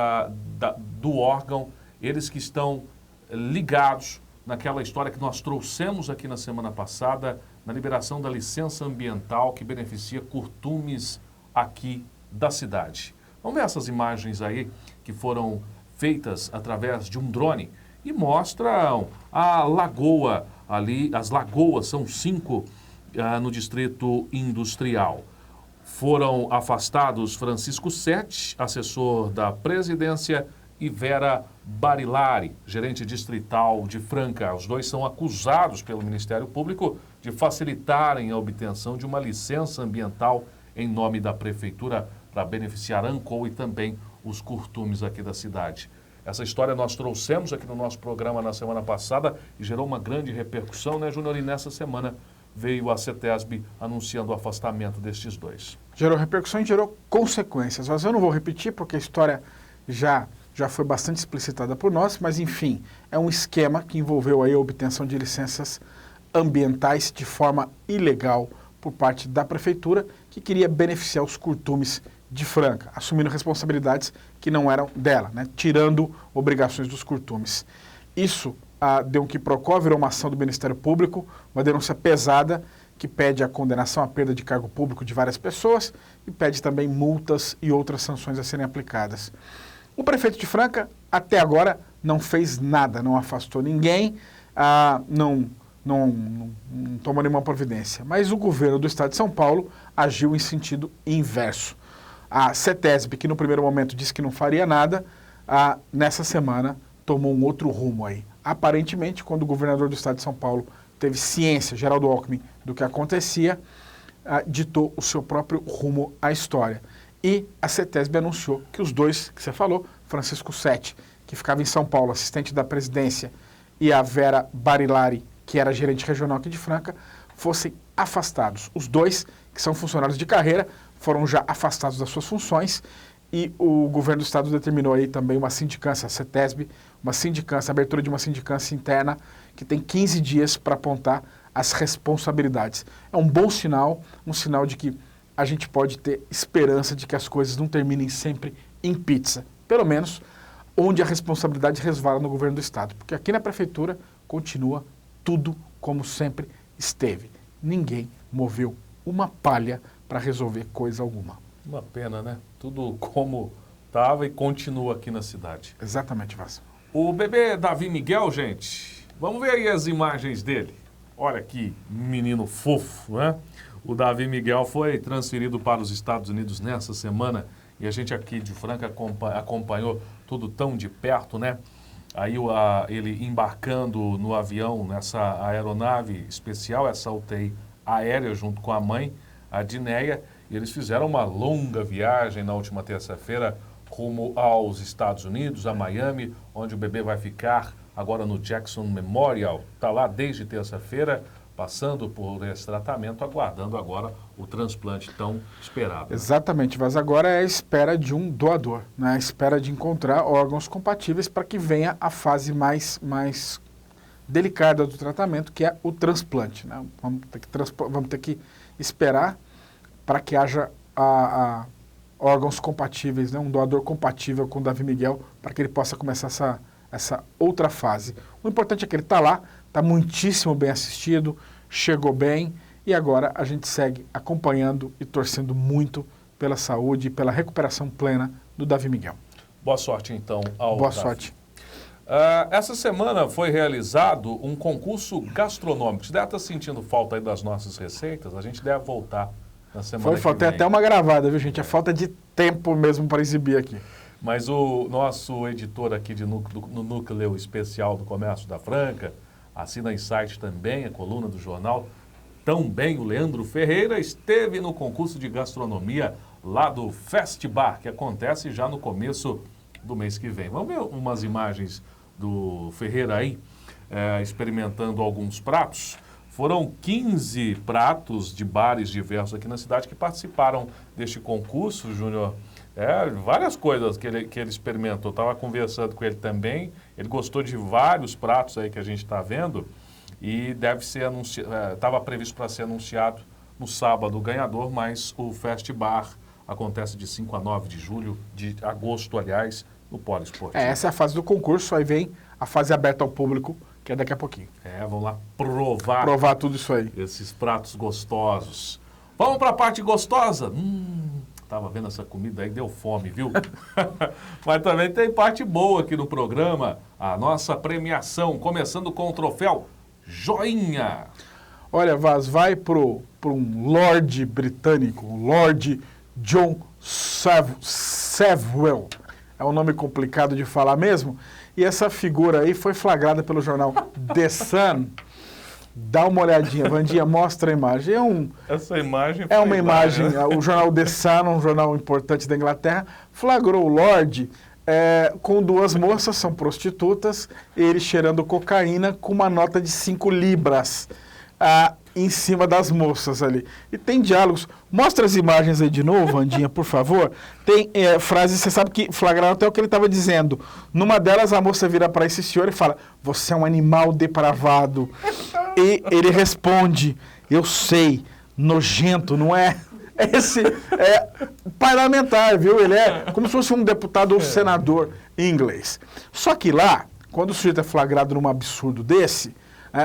[SPEAKER 1] do órgão, eles que estão ligados naquela história que nós trouxemos aqui na semana passada, na liberação da licença ambiental que beneficia curtumes aqui da cidade. Vamos ver essas imagens aí que foram feitas através de um drone e mostram a lagoa ali, as lagoas, são 5 no Distrito Industrial. Foram afastados Francisco Sete, assessor da presidência, e Vera Barilari, gerente distrital de Franca. Os 2 são acusados pelo Ministério Público de facilitarem a obtenção de uma licença ambiental em nome da prefeitura para beneficiar Ancol e também os curtumes aqui da cidade. Essa história nós trouxemos aqui no nosso programa na semana passada e gerou uma grande repercussão, né, Júnior? E nessa semana veio a CETESB anunciando o afastamento destes 2.
[SPEAKER 2] Gerou repercussão e gerou consequências. Mas eu não vou repetir porque a história já foi bastante explicitada por nós, mas enfim, é um esquema que envolveu aí a obtenção de licenças ambientais de forma ilegal por parte da prefeitura, que queria beneficiar os curtumes de Franca, assumindo responsabilidades que não eram dela, né? Tirando obrigações dos curtumes. Isso deu um quiprocó, virou uma ação do Ministério Público, uma denúncia pesada que pede a condenação à perda de cargo público de várias pessoas e pede também multas e outras sanções a serem aplicadas. O prefeito de Franca, até agora, não fez nada, não afastou ninguém, não tomou nenhuma providência. Mas o governo do estado de São Paulo agiu em sentido inverso. A CETESB, que no primeiro momento disse que não faria nada, nessa semana tomou um outro rumo aí. Aparentemente, quando o governador do estado de São Paulo teve ciência, Geraldo Alckmin, do que acontecia, ditou o seu próprio rumo à história. E a CETESB anunciou que os 2 que você falou, Francisco Sete, que ficava em São Paulo, assistente da presidência, e a Vera Barilari, que era gerente regional aqui de Franca, fossem afastados. Os 2, que são funcionários de carreira, foram já afastados das suas funções e o governo do estado determinou aí também uma sindicância, a CETESB, a abertura de uma sindicância interna que tem 15 dias para apontar as responsabilidades. É um bom sinal, um sinal de que a gente pode ter esperança de que as coisas não terminem sempre em pizza. Pelo menos onde a responsabilidade resvala no governo do estado. Porque aqui na prefeitura continua tudo como sempre esteve. Ninguém moveu uma palha para resolver coisa alguma.
[SPEAKER 1] Uma pena, né? Tudo como estava e continua aqui na cidade.
[SPEAKER 2] Exatamente, Vaz.
[SPEAKER 1] O bebê Davi Miguel, gente, vamos ver aí as imagens dele. Olha que menino fofo, né? O Davi Miguel foi transferido para os Estados Unidos nessa semana e a gente aqui de Franca acompanhou tudo tão de perto, né? Aí ele embarcando no avião, nessa aeronave especial, essa UTI aérea, junto com a mãe, a Dineia, e eles fizeram uma longa viagem na última terça-feira rumo aos Estados Unidos, a Miami, onde o bebê vai ficar agora no Jackson Memorial. Está lá desde terça-feira, passando por esse tratamento, aguardando agora o transplante tão esperado.
[SPEAKER 2] Exatamente, mas agora é a espera de um doador, né? A espera de encontrar órgãos compatíveis para que venha a fase mais delicada do tratamento, que é o transplante, né? Vamos ter que esperar para que haja órgãos compatíveis, né? Um doador compatível com o Davi Miguel, para que ele possa começar essa outra fase. O importante é que ele está lá, está muitíssimo bem assistido, chegou bem e agora a gente segue acompanhando e torcendo muito pela saúde e pela recuperação plena do Davi Miguel.
[SPEAKER 1] Boa sorte, então, ao
[SPEAKER 2] Boa
[SPEAKER 1] Davi.
[SPEAKER 2] sorte.
[SPEAKER 1] Essa semana foi realizado um concurso gastronômico. Você deve estar sentindo falta aí das nossas receitas? A gente deve voltar na semana que vem.
[SPEAKER 2] Tem até uma gravada, viu, gente? É falta de tempo mesmo para exibir aqui.
[SPEAKER 1] Mas o nosso editor aqui no Núcleo Especial do Comércio da Franca, assina Insight também, a coluna do jornal, também o Leandro Ferreira, esteve no concurso de gastronomia lá do Festibar, que acontece já no começo do mês que vem. Vamos ver umas imagens do Ferreira aí, experimentando alguns pratos. Foram 15 pratos de bares diversos aqui na cidade que participaram deste concurso, Júnior. Várias coisas que ele experimentou. Estava conversando com ele também. Ele gostou de vários pratos aí que a gente está vendo e deve ser anunciado. Estava previsto para ser anunciado no sábado o ganhador, mas o Festibar acontece de 5 a 9 de julho, de agosto, aliás, no Polo Esportivo.
[SPEAKER 2] Essa é a fase do concurso, aí vem a fase aberta ao público, que é daqui a pouquinho.
[SPEAKER 1] Vamos lá provar.
[SPEAKER 2] Provar tudo isso aí.
[SPEAKER 1] Esses pratos gostosos. Vamos para a parte gostosa? Tava vendo essa comida aí, deu fome, viu? Mas também tem parte boa aqui no programa. A nossa premiação, começando com o troféu Joinha.
[SPEAKER 2] Olha, Vaz, vai para um Lorde britânico, o Lord John Savile. É um nome complicado de falar mesmo. E essa figura aí foi flagrada pelo jornal The Sun. Dá uma olhadinha, Vandinha, mostra a imagem.
[SPEAKER 1] Essa imagem
[SPEAKER 2] é uma imagem, o jornal The Sun, um jornal importante da Inglaterra, flagrou o Lorde com duas moças, são prostitutas, ele cheirando cocaína com uma nota de 5 libras em cima das moças ali. E tem diálogos. Mostra as imagens aí de novo, Vandinha, por favor. Tem frases, você sabe que flagraram até o que ele estava dizendo. Numa delas, a moça vira para esse senhor e fala: você é um animal depravado. E ele responde: eu sei, nojento, não é? Esse é parlamentar, viu? Ele é como se fosse um deputado ou senador inglês. Só que lá, quando o sujeito é flagrado num absurdo desse,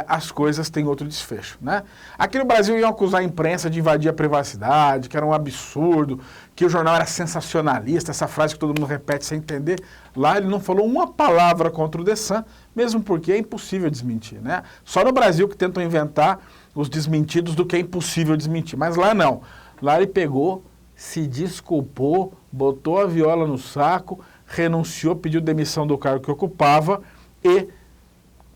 [SPEAKER 2] as coisas têm outro desfecho, né? Aqui no Brasil iam acusar a imprensa de invadir a privacidade, que era um absurdo, que o jornal era sensacionalista, essa frase que todo mundo repete sem entender. Lá ele não falou uma palavra contra o The Sun, mesmo porque é impossível desmentir, né? Só no Brasil que tentam inventar os desmentidos do que é impossível desmentir, mas lá não. Lá ele pegou, se desculpou, botou a viola no saco, renunciou, pediu demissão do cargo que ocupava e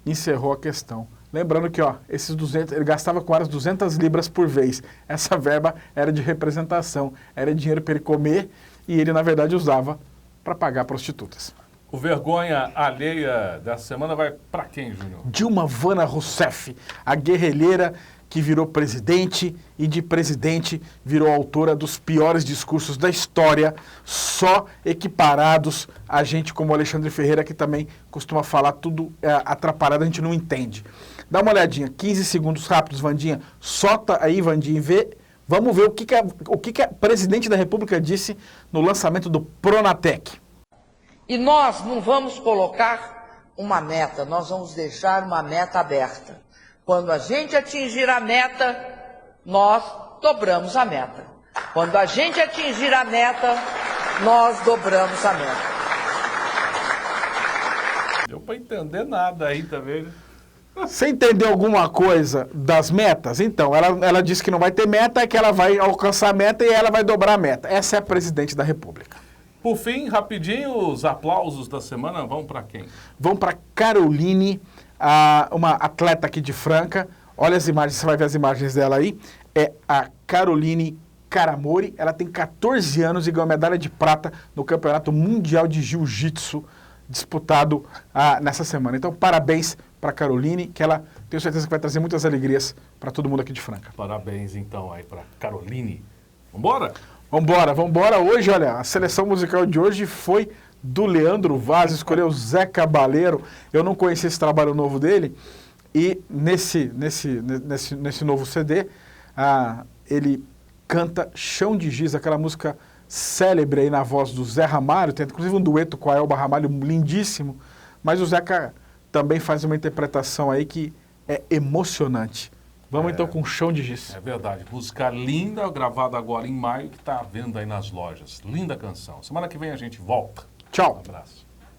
[SPEAKER 2] encerrou a questão. Lembrando que ele gastava quase 200 libras por vez. Essa verba era de representação, era dinheiro para ele comer e ele, na verdade, usava para pagar prostitutas.
[SPEAKER 1] O vergonha alheia dessa semana vai para quem, Júnior?
[SPEAKER 2] Dilma Vana Rousseff, a guerrilheira que virou presidente e de presidente virou autora dos piores discursos da história, só equiparados a gente como Alexandre Ferreira, que também costuma falar tudo atrapalhado, a gente não entende. Dá uma olhadinha, 15 segundos rápidos, Vandinha. Solta aí, Vandinha, e vê. Vamos ver o que a presidente da República disse no lançamento do Pronatec.
[SPEAKER 7] E nós não vamos colocar uma meta, nós vamos deixar uma meta aberta. Quando a gente atingir a meta, nós dobramos a meta. Quando a gente atingir a meta, nós dobramos a meta.
[SPEAKER 1] Deu para entender nada aí, tá vendo?
[SPEAKER 2] Você entendeu alguma coisa das metas? Então, ela disse que não vai ter meta, que ela vai alcançar a meta e ela vai dobrar a meta. Essa é a presidente da República.
[SPEAKER 1] Por fim, rapidinho, os aplausos da semana vão para quem?
[SPEAKER 2] Vão para Caroline, uma atleta aqui de Franca. Olha as imagens, você vai ver as imagens dela aí. É a Caroline Caramori. Ela tem 14 anos e ganhou medalha de prata no Campeonato Mundial de Jiu-Jitsu disputado nessa semana. Então, parabéns para Caroline, que ela tenho certeza que vai trazer muitas alegrias para todo mundo aqui de Franca.
[SPEAKER 1] Parabéns, então, aí para Caroline. Vambora?
[SPEAKER 2] Vambora. Hoje, olha, a seleção musical de hoje foi do Leandro Vaz, escolheu Zé Cabaleiro. Eu não conhecia esse trabalho novo dele. E nesse novo CD, ele canta Chão de Giz, aquela música célebre aí na voz do Zé Ramalho. Tem inclusive um dueto com a Elba Ramalho lindíssimo. Mas o Zeca também faz uma interpretação aí que é emocionante. Vamos então com Chão de Giz.
[SPEAKER 1] É verdade. Música linda, gravada agora em maio, que está à venda aí nas lojas. Linda canção. Semana que vem a gente volta.
[SPEAKER 2] Tchau.
[SPEAKER 1] Um abraço.